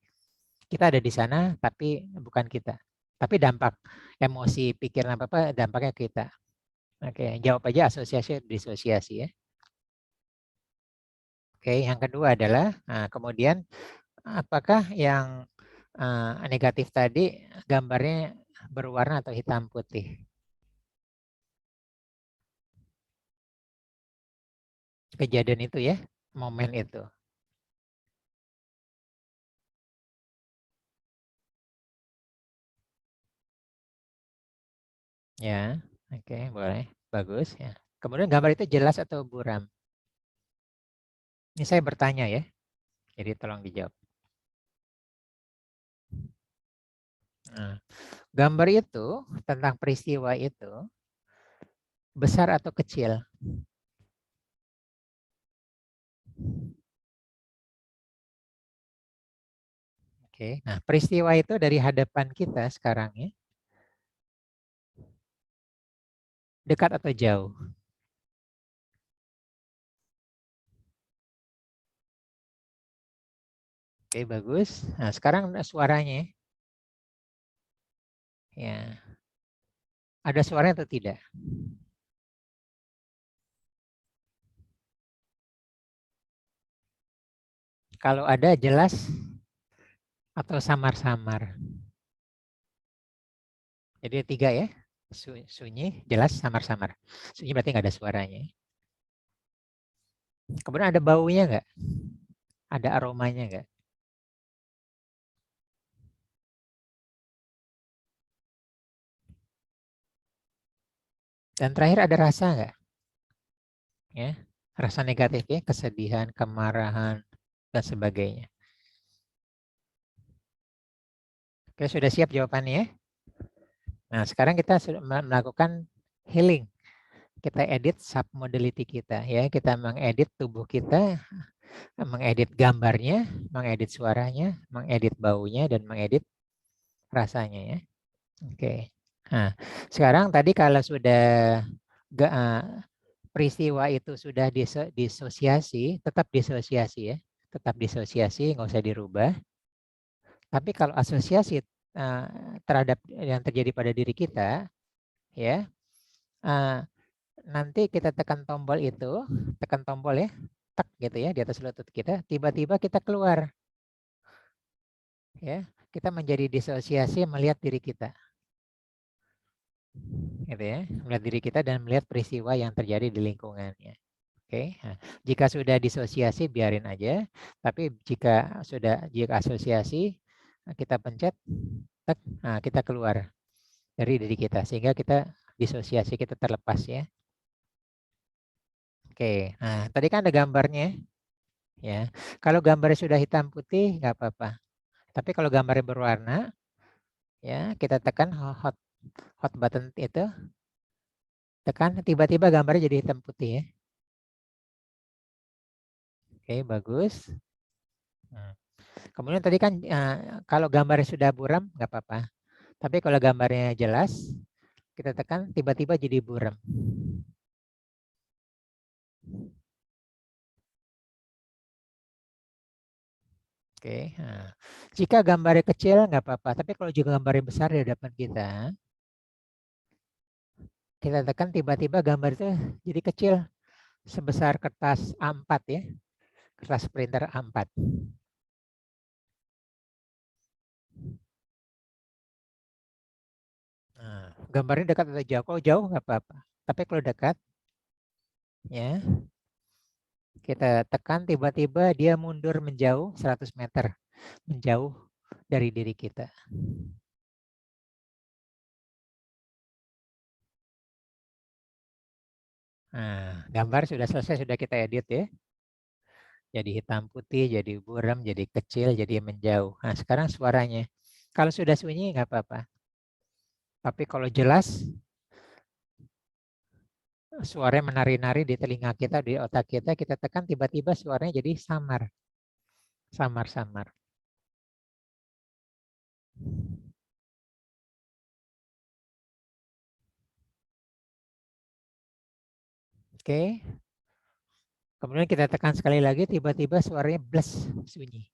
Speaker 1: Kita ada di sana, tapi bukan kita. Tapi dampak emosi, pikiran apa-apa, dampaknya kita. Oke, jawab aja asosiasi, disosiasi ya. Oke, yang kedua adalah, nah, kemudian apakah yang negatif tadi gambarnya berwarna atau hitam putih? Kejadian itu ya, momen itu. Ya, oke, boleh. Bagus ya. Kemudian gambar itu jelas atau buram? Ini saya bertanya ya, jadi tolong dijawab. Nah, gambar itu tentang peristiwa itu besar atau kecil? Oke, nah peristiwa itu dari hadapan kita sekarang ya, dekat atau jauh? Oke, bagus. Nah, sekarang suaranya ya. Ada suaranya atau tidak? Kalau ada jelas atau samar-samar? Jadi 3 ya. Sunyi, jelas, samar-samar. Sunyi berarti nggak ada suaranya. Kemudian ada baunya nggak? Ada aromanya nggak? Dan terakhir ada rasa nggak? Ya, rasa negatif ya, kesedihan, kemarahan, dan sebagainya. Oke, sudah siap jawabannya ya? Nah, sekarang kita sudah melakukan healing. Kita edit submodality kita ya, kita mengedit tubuh kita mengedit gambarnya, mengedit suaranya, mengedit baunya, dan mengedit rasanya ya. Oke. Nah, sekarang tadi kalau sudah peristiwa itu sudah disosiasi, tetap disosiasi ya, tetap disosiasi, nggak usah dirubah. Tapi kalau asosiasi terhadap yang terjadi pada diri kita, ya, nanti kita tekan tombol itu, tekan tombol ya, tek gitu ya di atas lutut kita, tiba-tiba kita keluar, ya, kita menjadi disosiasi melihat diri kita, gitu ya, melihat diri kita dan melihat peristiwa yang terjadi di lingkungannya. Oke, nah, jika sudah disosiasi biarin aja, tapi jika asosiasi kita pencet, tek, nah kita keluar dari diri kita sehingga kita disosiasi, kita terlepas ya. Oke, nah tadi kan ada gambarnya ya. Kalau gambarnya sudah hitam putih nggak apa-apa. Tapi kalau gambarnya berwarna ya kita tekan hot button itu, tekan tiba-tiba gambarnya jadi hitam putih ya. Oke, bagus. Nah, kemudian tadi kan kalau gambarnya sudah buram nggak apa-apa. Tapi kalau gambarnya jelas, kita tekan tiba-tiba jadi buram. Oke, nah, jika gambarnya kecil nggak apa-apa. Tapi kalau juga gambarnya besar di hadapan kita tekan tiba-tiba gambar itu jadi kecil sebesar kertas A4 ya, kertas printer A4. Nah, gambarnya dekat atau jauh? Kalau jauh nggak apa-apa. Tapi kalau dekat, ya kita tekan tiba-tiba dia mundur menjauh 100 meter, menjauh dari diri kita. Nah, gambar sudah selesai, sudah kita edit ya. Jadi hitam putih, jadi buram, jadi kecil, jadi menjauh. Nah, sekarang suaranya. Kalau sudah sunyi nggak apa-apa. Tapi kalau jelas, suaranya menari-nari di telinga kita, di otak kita tekan tiba-tiba suaranya jadi samar. Samar-samar. Oke. Kemudian kita tekan sekali lagi, tiba-tiba suaranya bles, sunyi.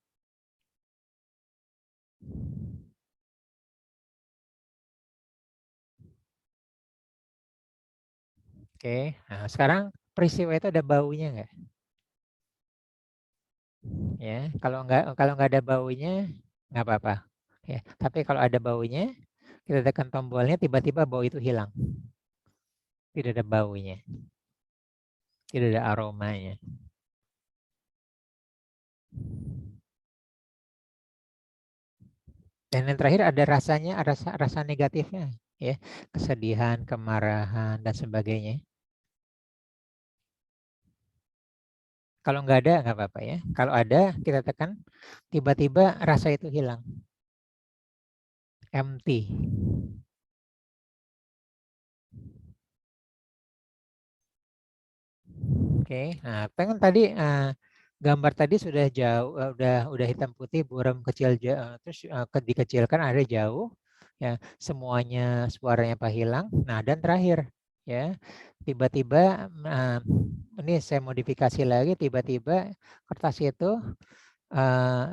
Speaker 1: Oke. Nah, sekarang peristiwa itu ada baunya nggak? Ya, kalau nggak ada baunya nggak apa-apa. Ya, tapi kalau ada baunya, kita tekan tombolnya, tiba-tiba bau itu hilang. Tidak ada baunya, tidak ada aromanya. Dan yang terakhir ada rasanya, ada rasa negatifnya, ya, kesedihan, kemarahan dan sebagainya. Kalau nggak ada nggak apa-apa ya. Kalau ada kita tekan, tiba-tiba rasa itu hilang, empty. Oke, nah kan tadi gambar tadi sudah jauh, udah hitam putih, buram kecil, terus dikecilkan ada jauh, ya semuanya suaranya apa hilang. Nah dan terakhir, ya tiba-tiba ini saya modifikasi lagi, tiba-tiba kertas itu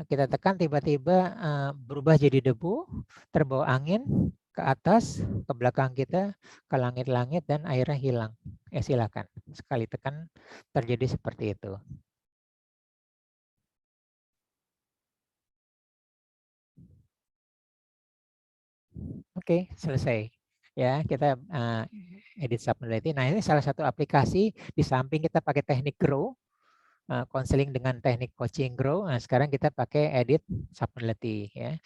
Speaker 1: kita tekan tiba-tiba berubah jadi debu, terbawa angin ke atas, ke belakang kita, ke langit-langit dan airnya hilang. Silakan sekali tekan terjadi seperti itu. Oke, selesai. Ya, kita edit submodality. Nah, ini salah satu aplikasi di samping kita pakai teknik grow, counseling dengan teknik coaching grow. Nah, sekarang kita pakai edit submodality ya.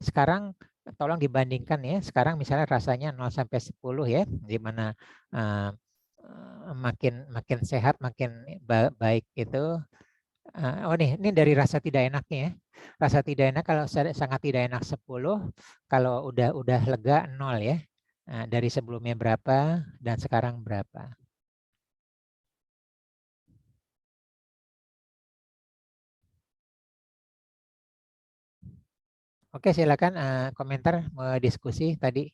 Speaker 1: Sekarang tolong dibandingkan ya. Sekarang misalnya rasanya 0 sampai 10 ya, di mana makin sehat, makin baik itu. Oh nih, ini dari rasa tidak enaknya ya. Rasa tidak enak kalau sangat tidak enak 10, kalau udah lega 0 ya. Dari sebelumnya berapa dan sekarang berapa. Oke, silakan komentar, mau diskusi tadi.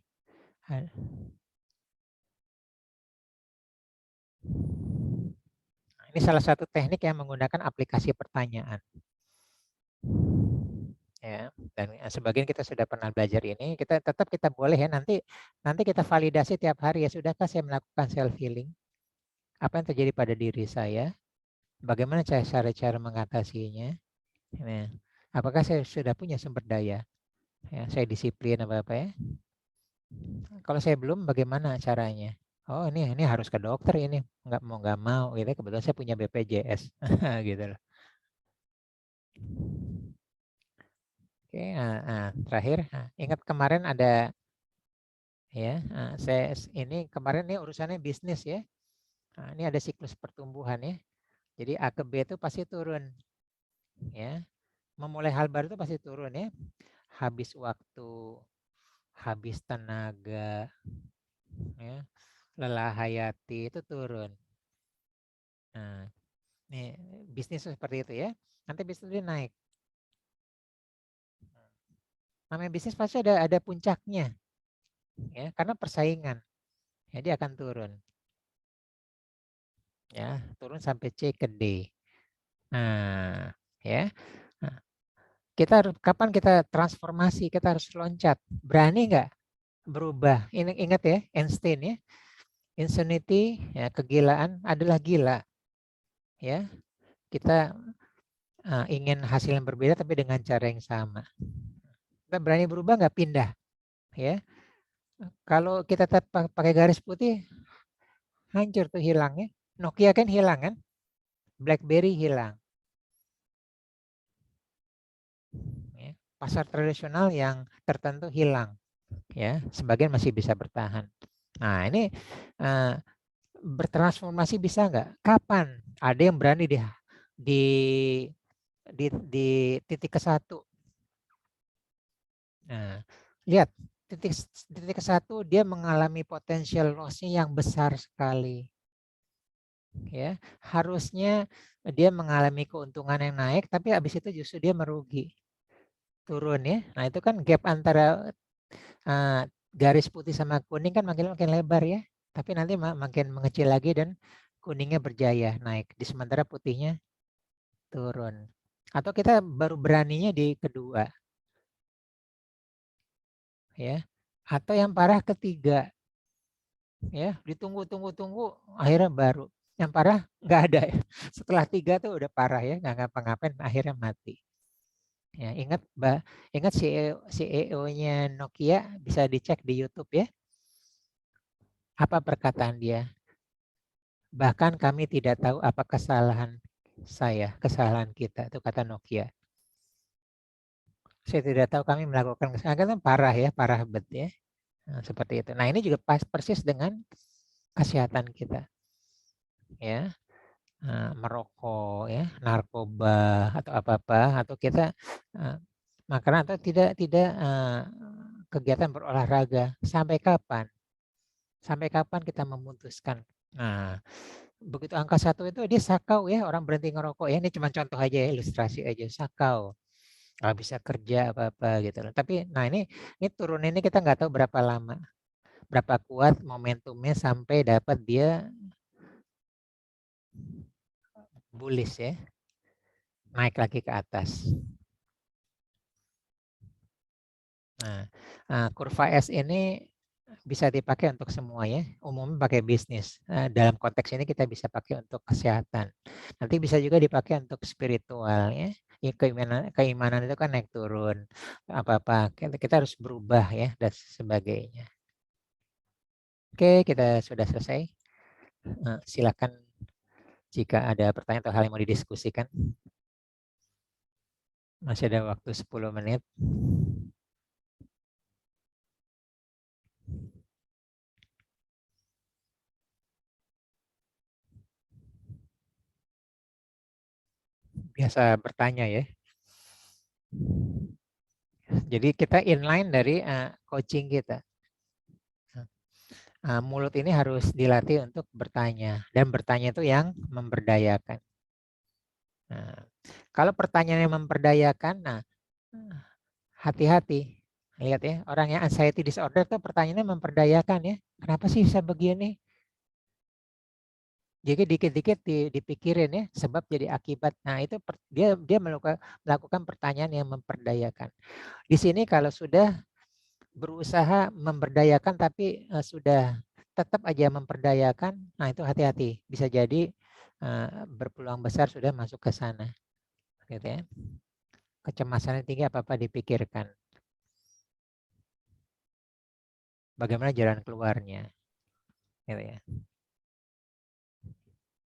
Speaker 1: Ini salah satu teknik yang menggunakan aplikasi pertanyaan. Ya, dan sebagian kita sudah pernah belajar ini, kita boleh ya nanti kita validasi tiap hari ya, sudahkah saya melakukan self healing? Apa yang terjadi pada diri saya? Bagaimana cara mengatasinya? Nah, apakah saya sudah punya sumber daya? Ya, saya disiplin apa ya? Kalau saya belum, bagaimana caranya? Oh, ini harus ke dokter ini, nggak mau gitu. Kebetulan saya punya BPJS gitu loh. Oke, terakhir, ingat kemarin ada ya, saya ini kemarin ini urusannya bisnis ya. Ini ada siklus pertumbuhan ya. Jadi A ke B itu pasti turun ya. Memulai hal baru itu pasti turun ya. Habis waktu, habis tenaga, ya, lelah hayati itu turun. Nah, nih bisnis seperti itu ya. Nanti bisnis itu naik. Namanya bisnis pasti ada puncaknya ya, karena persaingan. Jadi akan turun. Ya, turun sampai C ke D. Nah, ya. Nah, kapan kita transformasi, kita harus loncat. Berani nggak berubah? Ingat ya, Einstein ya. Insanity, ya, kegilaan adalah gila. Ya, kita ingin hasil yang berbeda tapi dengan cara yang sama. Kita berani berubah nggak, pindah. Ya, kalau kita tetap pakai garis putih, hancur tuh, hilang ya. Nokia kan hilang kan, BlackBerry hilang. Ya, pasar tradisional yang tertentu hilang. Ya, sebagian masih bisa bertahan. Nah, ini bertransformasi bisa nggak? Kapan? Ada yang berani di di titik ke satu. Nah, lihat titik ke satu, dia mengalami potensial loss-nya yang besar sekali. Ya, harusnya dia mengalami keuntungan yang naik, tapi habis itu justru dia merugi, turun ya. Nah, itu kan gap antara garis putih sama kuning kan makin lebar ya. Tapi nanti makin mengecil lagi dan kuningnya berjaya naik, di sementara putihnya turun. Atau kita baru beraninya di kedua. Ya. Atau yang parah ketiga. Ya, ditunggu akhirnya baru. Yang parah nggak ada ya. Setelah 3 tuh udah parah ya, nggak ngapa-ngapain, akhirnya mati. Ya, ingat CEO-nya Nokia, bisa dicek di YouTube ya. Apa perkataan dia? Bahkan kami tidak tahu apa kesalahan kesalahan kita, itu kata Nokia. Saya tidak tahu kami melakukan kesalahan, kan parah ya, parah bet ya. Nah, seperti itu. Nah, ini juga persis dengan kesehatan kita. Ya, merokok ya, narkoba atau apa-apa, atau kita makanan atau tidak kegiatan berolahraga. Sampai kapan? Sampai kapan kita memutuskan? Nah, begitu angka 1 itu dia sakau ya, orang berhenti ngerokok ya. Ini cuma contoh aja ya, ilustrasi aja, sakau. Nggak bisa kerja apa-apa gitu loh. Tapi nah ini turun ini kita nggak tahu berapa lama, berapa kuat momentumnya sampai dapat dia bullish ya, naik lagi ke atas. Nah, kurva S ini bisa dipakai untuk semua ya, umumnya pakai bisnis. Dalam konteks ini kita bisa pakai untuk kesehatan. Nanti bisa juga dipakai untuk spiritual ya. Keimanan itu kan naik turun, apa-apa kita harus berubah ya dan sebagainya. Oke, kita sudah selesai. Silakan jika ada pertanyaan atau hal yang mau didiskusikan. Masih ada waktu 10 menit. Biasa bertanya ya. Jadi kita inline dari coaching kita. Mulut ini harus dilatih untuk bertanya, dan bertanya itu yang memberdayakan. Nah, kalau pertanyaan yang memperdayakan, nah hati-hati. Lihat ya, orang yang anxiety disorder tuh pertanyaannya memperdayakan ya. Kenapa sih bisa begini? Jadi dikit-dikit dipikirin ya, sebab jadi akibat. Nah itu dia melakukan pertanyaan yang memperdayakan. Di sini kalau sudah berusaha memberdayakan tapi sudah tetap aja memperdayakan, nah itu hati-hati. Bisa jadi berpeluang besar sudah masuk ke sana. Gitu ya. Kecemasannya tinggi, apa-apa dipikirkan. Bagaimana jalan keluarnya. Gitu ya.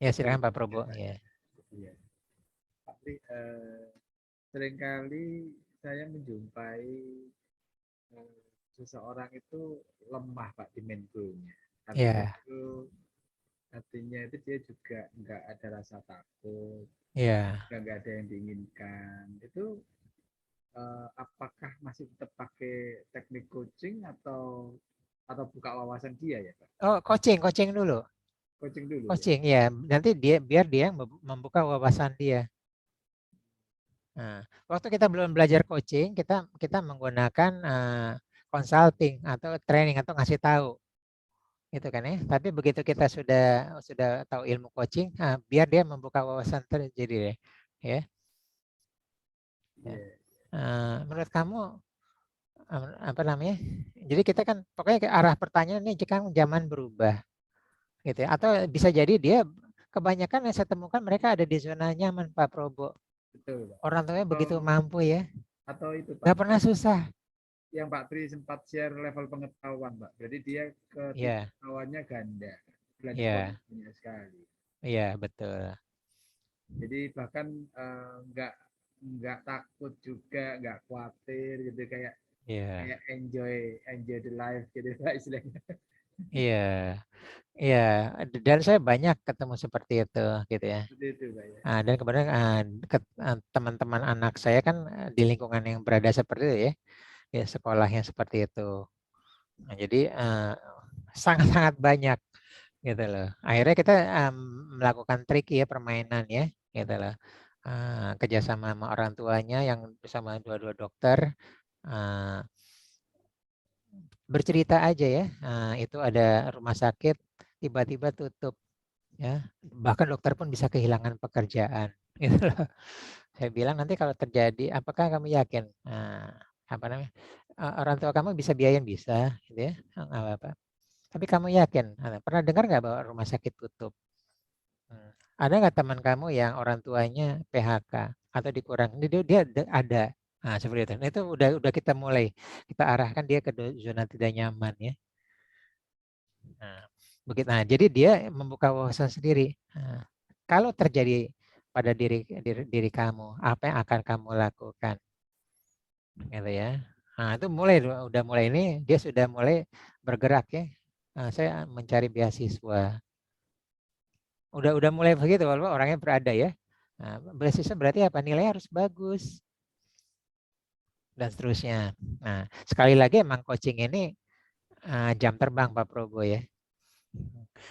Speaker 1: Ya silakan Pak Probo. Ya.
Speaker 2: Iya. Tapi seringkali saya menjumpai seseorang itu lemah Pak di mentalnya. Artinya
Speaker 1: Ya.
Speaker 2: itu dia juga nggak ada rasa takut,
Speaker 1: Ya.
Speaker 2: nggak ada yang diinginkan. Itu apakah masih tetap pakai teknik coaching atau buka wawasan dia ya Pak?
Speaker 1: Oh, coaching dulu.
Speaker 2: Coaching dulu ya.
Speaker 1: Coaching ya. Nanti biar dia membuka wawasan dia. Nah, waktu kita belum belajar coaching, kita menggunakan consulting atau training atau ngasih tahu, gitu kan ya. Tapi begitu kita sudah tahu ilmu coaching, biar dia membuka wawasan terjadi ya.
Speaker 2: Yeah.
Speaker 1: Menurut kamu apa namanya? Jadi kita kan pokoknya arah pertanyaan ini jika zaman berubah, gitu ya. Atau bisa jadi dia kebanyakan yang saya temukan mereka ada di zona nyaman Pak Probo.
Speaker 2: Betul Pak.
Speaker 1: Orang tuanya begitu mampu ya.
Speaker 2: Atau itu Pak,
Speaker 1: Nggak pernah susah.
Speaker 2: yang Pak Tri sempat share level pengetahuan Pak. Berarti dia ke
Speaker 1: Iya,
Speaker 2: pengetahuannya ganda. Pengetahuannya
Speaker 1: iya,
Speaker 2: banyak sekali.
Speaker 1: iya betul.
Speaker 2: Jadi bahkan nggak takut juga, nggak khawatir gitu, kayak
Speaker 1: Iya,
Speaker 2: enjoy the life gitu Pak istilahnya.
Speaker 1: iya, iya. Dan saya banyak ketemu seperti itu, gitu ya.
Speaker 2: Seperti itu Pak ya.
Speaker 1: Dan kemudian teman-teman anak saya kan di lingkungan yang berada seperti itu ya, ya sekolahnya seperti itu. Nah, jadi sangat-sangat banyak, gitu loh. Akhirnya kita melakukan trik ya permainan ya, gitu loh. Kerjasama sama orang tuanya yang bersama dua-dua dokter. Bercerita aja ya, itu ada rumah sakit tiba-tiba tutup ya, bahkan dokter pun bisa kehilangan pekerjaan gitu loh. Saya bilang nanti kalau terjadi apakah kamu yakin apa namanya orang tua kamu bisa biayain, bisa gitu ya, nggak apa-apa, tapi kamu yakin pernah dengar nggak bahwa rumah sakit tutup? Ada nggak teman kamu yang orang tuanya PHK atau dikurangi? Dia ada. Nah, seperti itu. Nah, itu udah kita mulai kita arahkan dia ke zona tidak nyaman ya. Nah, begitu. Nah, jadi dia membuka wawasan sendiri. Nah, kalau terjadi pada diri kamu, apa yang akan kamu lakukan? Gitu ya. Nah, itu udah mulai ini dia sudah mulai bergerak ya. Nah, saya mencari beasiswa. Udah mulai begitu walaupun orangnya berada ya. Nah, beasiswa berarti apa? Nilainya harus bagus dan seterusnya. Nah, sekali lagi emang coaching ini jam terbang Pak Probo ya.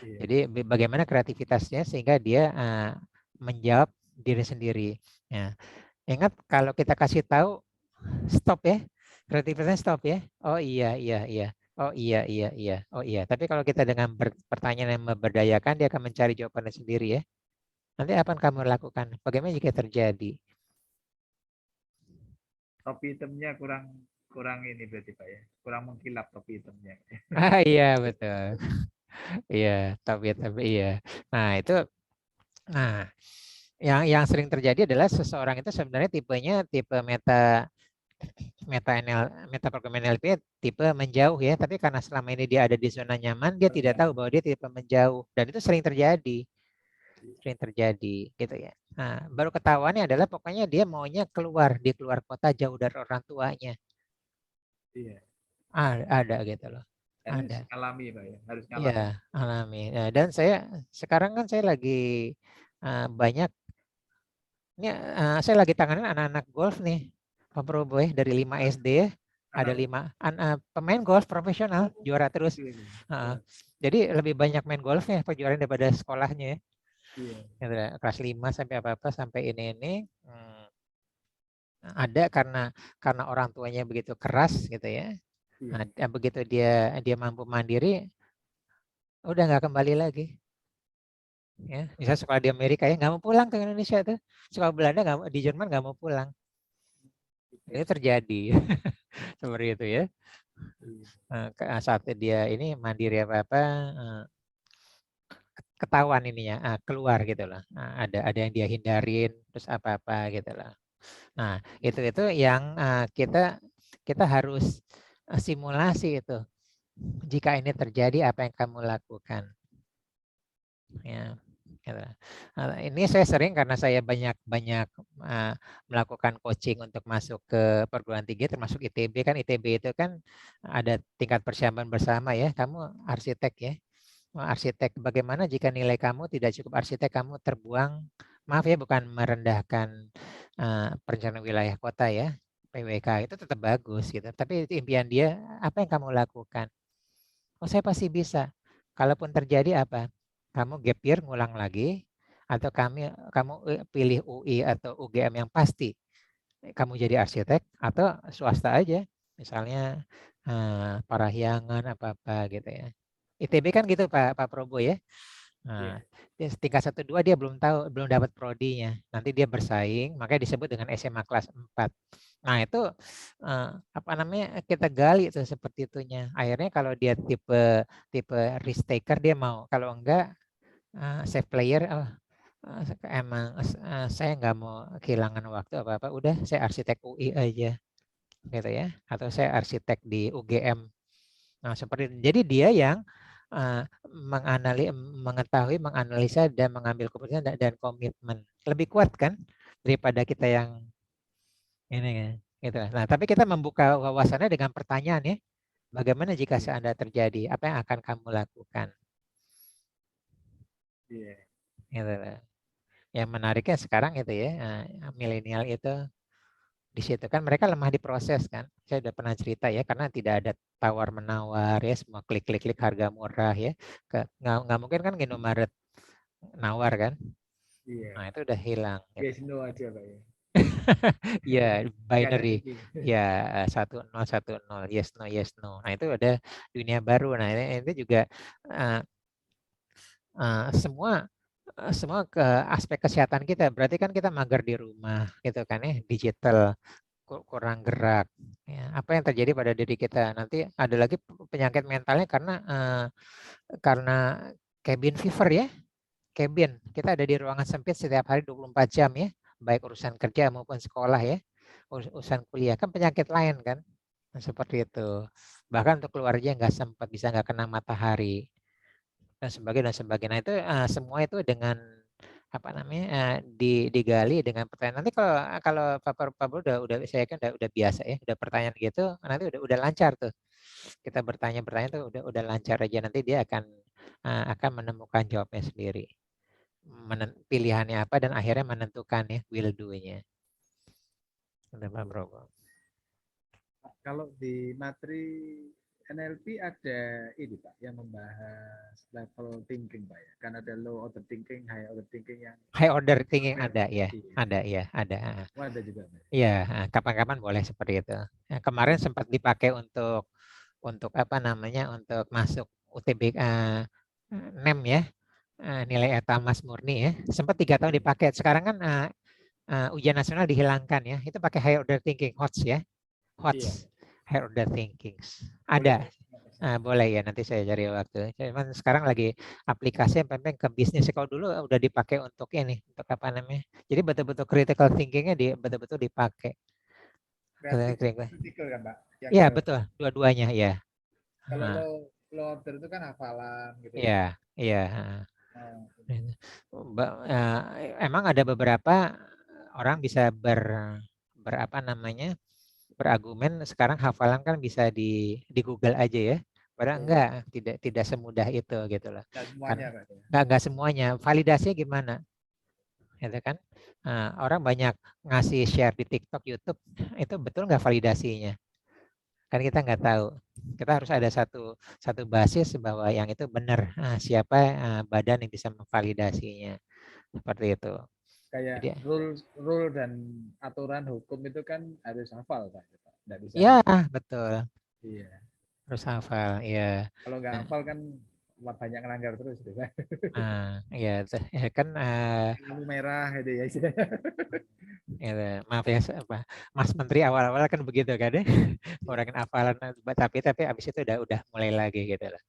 Speaker 2: Iya.
Speaker 1: Jadi bagaimana kreativitasnya sehingga dia menjawab diri sendiri. Ya. Ingat kalau kita kasih tahu stop ya, kreativitasnya stop ya. Oh iya iya iya. Oh iya iya iya. Oh iya. Tapi kalau kita dengan pertanyaan yang memberdayakan, dia akan mencari jawabannya sendiri ya. Nanti apa yang kamu lakukan? Bagaimana jika terjadi?
Speaker 2: Topi hitamnya kurang kurang ini berarti Pak ya. Kurang mengkilap topi hitamnya.
Speaker 1: Iya betul. Iya, tapi iya. Nah, itu yang sering terjadi adalah seseorang itu sebenarnya tipenya tipe meta program NLP tipe menjauh ya, tapi karena selama ini dia ada di zona nyaman, dia tidak tahu bahwa dia tipe menjauh dan itu sering terjadi gitu ya. Nah, baru ketahuannya adalah pokoknya dia maunya di keluar kota jauh dari orang tuanya.
Speaker 2: Iya.
Speaker 1: Ada gitu loh.
Speaker 2: Dan harus
Speaker 1: Ada.
Speaker 2: ngalami Pak ya. Harus
Speaker 1: Iya,
Speaker 2: ngalami.
Speaker 1: alami. Nah, dan sekarang kan saya lagi banyak ini saya lagi tanganin anak-anak golf nih, Pak Probo ya, dari 5 SD ya. Ada
Speaker 2: Anak
Speaker 1: 5 pemain golf profesional, juara terus.
Speaker 2: kecil ini.
Speaker 1: Jadi lebih banyak main golfnya kejuaraan daripada sekolahnya ya.
Speaker 2: Iya.
Speaker 1: Kelas 5 sampai apa-apa sampai ini. ada karena orang tuanya begitu keras gitu ya.
Speaker 2: Iya.
Speaker 1: Nah, begitu dia mampu mandiri, udah nggak kembali lagi. Ya, misalnya sekolah di Amerika ya nggak mau pulang ke Indonesia tuh. Sekolah Belanda nggak di Jerman nggak mau pulang. Itu terjadi seperti itu ya.
Speaker 2: Iya.
Speaker 1: Saat dia ini mandiri apa-apa, ketahuan ininya, keluar gitu loh. Ada yang dia hindarin, terus apa-apa gitu loh. Nah, itu yang kita kita harus simulasi itu. Jika ini terjadi, apa yang kamu lakukan? Ya, gitu. Ini saya sering karena saya banyak melakukan coaching untuk masuk ke perguruan tinggi, termasuk ITB kan. ITB itu kan ada tingkat persiapan bersama ya. Kamu arsitek ya. Arsitek, bagaimana jika nilai kamu tidak cukup arsitek, kamu terbuang. Maaf ya, bukan merendahkan perencanaan wilayah kota ya, PWK itu tetap bagus gitu. Tapi itu impian dia, apa yang kamu lakukan? Oh, saya pasti bisa. Kalaupun terjadi apa? Kamu gap year ngulang lagi, atau kamu pilih UI atau UGM yang pasti. Kamu jadi arsitek atau swasta aja, misalnya Parahyangan apa-apa gitu ya. ITB kan gitu Pak Probo ya.
Speaker 2: Iya.
Speaker 1: Nah, tingkat 1 2 dia belum dapat prodinya. Nanti dia bersaing, makanya disebut dengan SMA kelas 4. Nah, itu apa namanya? Kita gali itu seperti itunya. Akhirnya kalau dia tipe tipe risk taker dia mau. Kalau enggak safe player, emang saya nggak mau kehilangan waktu apa-apa. Udah saya arsitek UI aja gitu ya. Atau saya arsitek di UGM. Nah, seperti itu. Jadi dia yang mengetahui, menganalisa dan mengambil keputusan dan komitmen. Lebih kuat kan daripada kita yang ini kan. Gitu. Nah, tapi kita membuka wawasannya dengan pertanyaan ya. Bagaimana jika
Speaker 2: Iya.
Speaker 1: seandainya terjadi? Apa yang akan kamu lakukan?
Speaker 2: Iya.
Speaker 1: Gitu. Yang menariknya sekarang itu ya, milenial itu di situ kan mereka lemah di proses kan. Saya udah pernah cerita ya, karena tidak ada tawar menawar ya, semua klik harga murah ya. Nggak mungkin kan Indomaret nawar kan.
Speaker 2: Iya.
Speaker 1: Nah, itu udah hilang gitu.
Speaker 2: Yes, no aja Pak ya.
Speaker 1: Ya,
Speaker 2: Nggak ada
Speaker 1: binary.
Speaker 2: thinking.
Speaker 1: Ya, 1 0 1 0, yes no yes no. Nah, itu ada dunia baru. Nah, ini juga uh, semua semua ke aspek kesehatan kita. Berarti kan kita mager di rumah gitu kan ya, digital, kurang gerak. Ya, apa yang terjadi pada diri kita? Nanti ada lagi penyakit mentalnya karena cabin fever ya. Cabin, kita ada di ruangan sempit setiap hari 24 jam ya, baik urusan kerja maupun sekolah ya, urusan kuliah kan penyakit lain kan. Nah, seperti itu. Bahkan untuk keluar aja nggak sempat, bisa nggak kena matahari dan sebagainya dan sebagainya. Nah, itu semua itu dengan apa namanya digali dengan pertanyaan. Nanti kalau Pak Bro udah saya kan udah biasa ya, udah pertanyaan gitu, nanti udah lancar tuh. Kita bertanya tuh udah lancar aja, nanti dia akan menemukan jawabnya sendiri. Pilihannya apa dan akhirnya menentukan ya will do-nya. Udah Pak Bro.
Speaker 2: Kalau di materi NLP ada ini Pak yang membahas level thinking Pak ya. Kan ada low order thinking, high order thinking yang
Speaker 1: High order thinking ada ya,
Speaker 2: iya.
Speaker 1: ada.
Speaker 2: Oh, ada juga Pak.
Speaker 1: Iya, kapan-kapan boleh seperti itu. Kemarin sempat dipakai untuk apa namanya, untuk masuk UTBK NEM ya, nilai Etamas murni ya. Sempat 3 tahun
Speaker 2: Iya.
Speaker 1: dipakai. Sekarang kan ujian nasional dihilangkan ya. Itu pakai high order thinking, HOTS ya.
Speaker 2: Iya.
Speaker 1: HOTS, high order thinking.
Speaker 2: Boleh
Speaker 1: Ada.
Speaker 2: Pak. Sama.
Speaker 1: Boleh ya, nanti saya cari waktu. Cuman sekarang lagi aplikasi yang penting ke bisnis. Kalau dulu udah dipakai untuk ini, untuk apa namanya? Jadi betul-betul critical thinking-nya betul-betul dipakai.
Speaker 2: Critical kan Pak. Yang
Speaker 1: Iya
Speaker 2: ke
Speaker 1: betul, dua-duanya ya.
Speaker 2: kalau low order itu kan hafalan gitu ya.
Speaker 1: Iya, iya.
Speaker 2: Oh,
Speaker 1: Emang ada beberapa orang bisa berapa namanya, berargumen sekarang hafalan kan bisa di Google aja ya. Padahal
Speaker 2: betul.
Speaker 1: enggak, tidak semudah itu gitu loh.
Speaker 2: Nggak semuanya
Speaker 1: Karena
Speaker 2: Pak ya.
Speaker 1: enggak semuanya. Validasinya gimana? Gitu kan? Orang banyak ngasih share di TikTok, YouTube, itu betul nggak validasinya? Kan kita nggak tahu. Kita harus ada satu basis bahwa yang itu benar. Siapa badan yang bisa memvalidasinya. Seperti itu.
Speaker 2: Kayak
Speaker 1: Jadi,
Speaker 2: rule dan aturan hukum itu kan harus hafal Pak. Nggak bisa.
Speaker 1: ya betul.
Speaker 2: Iya.
Speaker 1: Harus hafal, ya.
Speaker 2: Kalau nggak hafal kan banyak melanggar terus gitu Pak.
Speaker 1: Ya, kan
Speaker 2: Lampu merah itu ya.
Speaker 1: ya, maaf ya, Mas Menteri awal-awal kan begitu kan ya,
Speaker 2: Iya.
Speaker 1: ngurangin hafalan, tapi habis itu udah mulai lagi gitu lah.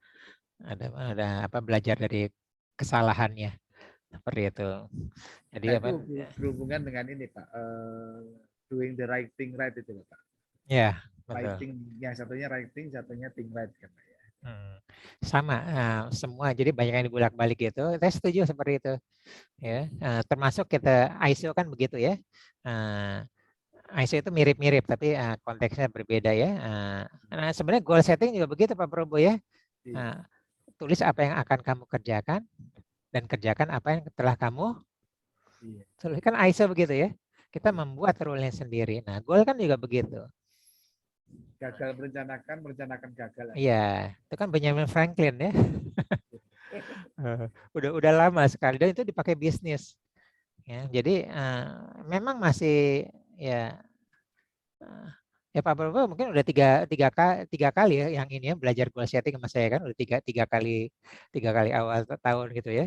Speaker 1: Ada apa belajar dari kesalahannya seperti itu. Jadi
Speaker 2: Nah,
Speaker 1: apa?
Speaker 2: itu berhubungan dengan ini Pak, doing the right thing right itu Pak.
Speaker 1: Ya, betul.
Speaker 2: Writing, yang satunya writing, satunya thing right kan Pak ya.
Speaker 1: Sama semua. Jadi banyak yang dibulak-balik gitu. Saya setuju seperti itu. Ya, termasuk kita ISO kan begitu ya. ISO itu mirip-mirip tapi konteksnya berbeda ya. Nah, sebenarnya goal setting juga begitu Pak Probo ya.
Speaker 2: Iya.
Speaker 1: Tulis apa yang akan kamu kerjakan dan kerjakan apa yang telah kamu
Speaker 2: Iya.
Speaker 1: tulis. Kan ISO begitu ya. Kita membuat rule-nya sendiri. Nah, goal kan juga begitu.
Speaker 2: Gagal merencanakan, merencanakan gagal.
Speaker 1: Iya, itu kan Benjamin Franklin ya. Udah lama sekali dan itu dipakai bisnis. Ya, jadi memang masih ya ya Pak Prabowo mungkin udah tiga kali ya yang ini ya belajar goal setting sama saya kan udah tiga kali awal tahun gitu ya.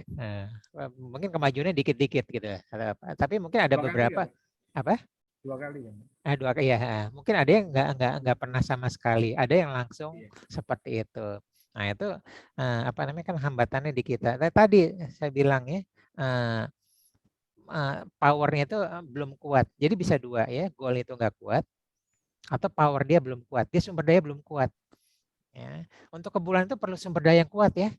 Speaker 1: Mungkin kemajuannya dikit-dikit gitu. Tapi mungkin ada
Speaker 2: 2 kali
Speaker 1: beberapa
Speaker 2: ya,
Speaker 1: apa?
Speaker 2: 2 kali kan.
Speaker 1: 2 kali ya. Mungkin ada yang nggak pernah sama sekali. Ada yang langsung
Speaker 2: Iya.
Speaker 1: seperti itu. Nah itu apa namanya kan hambatannya di kita. Tadi saya bilang ya. Powernya itu belum kuat. Jadi bisa dua ya, goal itu nggak kuat atau power dia belum kuat. Dia sumber daya belum kuat. Ya. Untuk ke bulan itu perlu sumber daya yang kuat ya.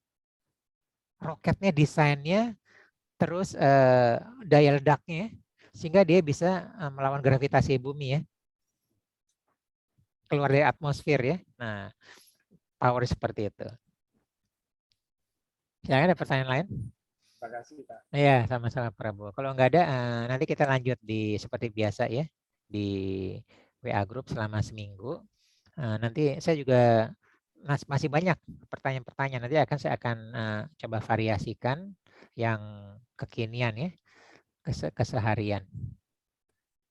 Speaker 1: Roketnya, desainnya, terus daya ledaknya, sehingga dia bisa melawan gravitasi bumi ya. Keluar dari atmosfer ya. Nah, power seperti itu. Silakan ada pertanyaan lain?
Speaker 2: Terima kasih Pak.
Speaker 1: Iya, sama-sama Prabowo. Kalau nggak ada, nanti kita lanjut di seperti biasa ya di WA Group selama seminggu. Nanti saya juga masih banyak pertanyaan-pertanyaan. Nanti saya akan coba variasikan yang kekinian ya, keseharian.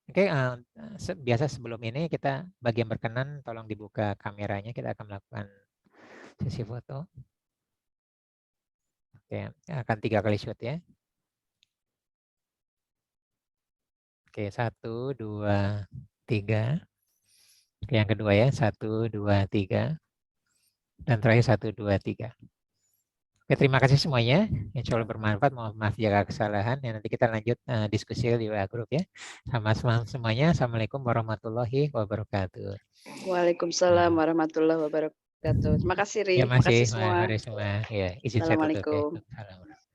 Speaker 1: Oke, biasa sebelum ini kita bagian berkenan tolong dibuka kameranya. Kita akan melakukan sesi foto. Oke, akan 3 kali shoot ya. Oke, 1, 2, 3. Oke, yang kedua ya, 1, 2, 3. Dan terakhir 1, 2, 3. Oke, terima kasih semuanya. Insya Allah bermanfaat. Mohon maaf jika kesalahan. Ya, nanti kita lanjut diskusi di WA Group ya. Sama semuanya. Assalamualaikum warahmatullahi wabarakatuh.
Speaker 3: Waalaikumsalam warahmatullahi wabarakatuh. Terima kasih Ri.
Speaker 1: Ya
Speaker 3: Terima kasih
Speaker 1: masih,
Speaker 3: semua.
Speaker 1: mari semua. Ya, izin saya tutup ya.
Speaker 3: Assalamualaikum.
Speaker 1: Assalamualaikum.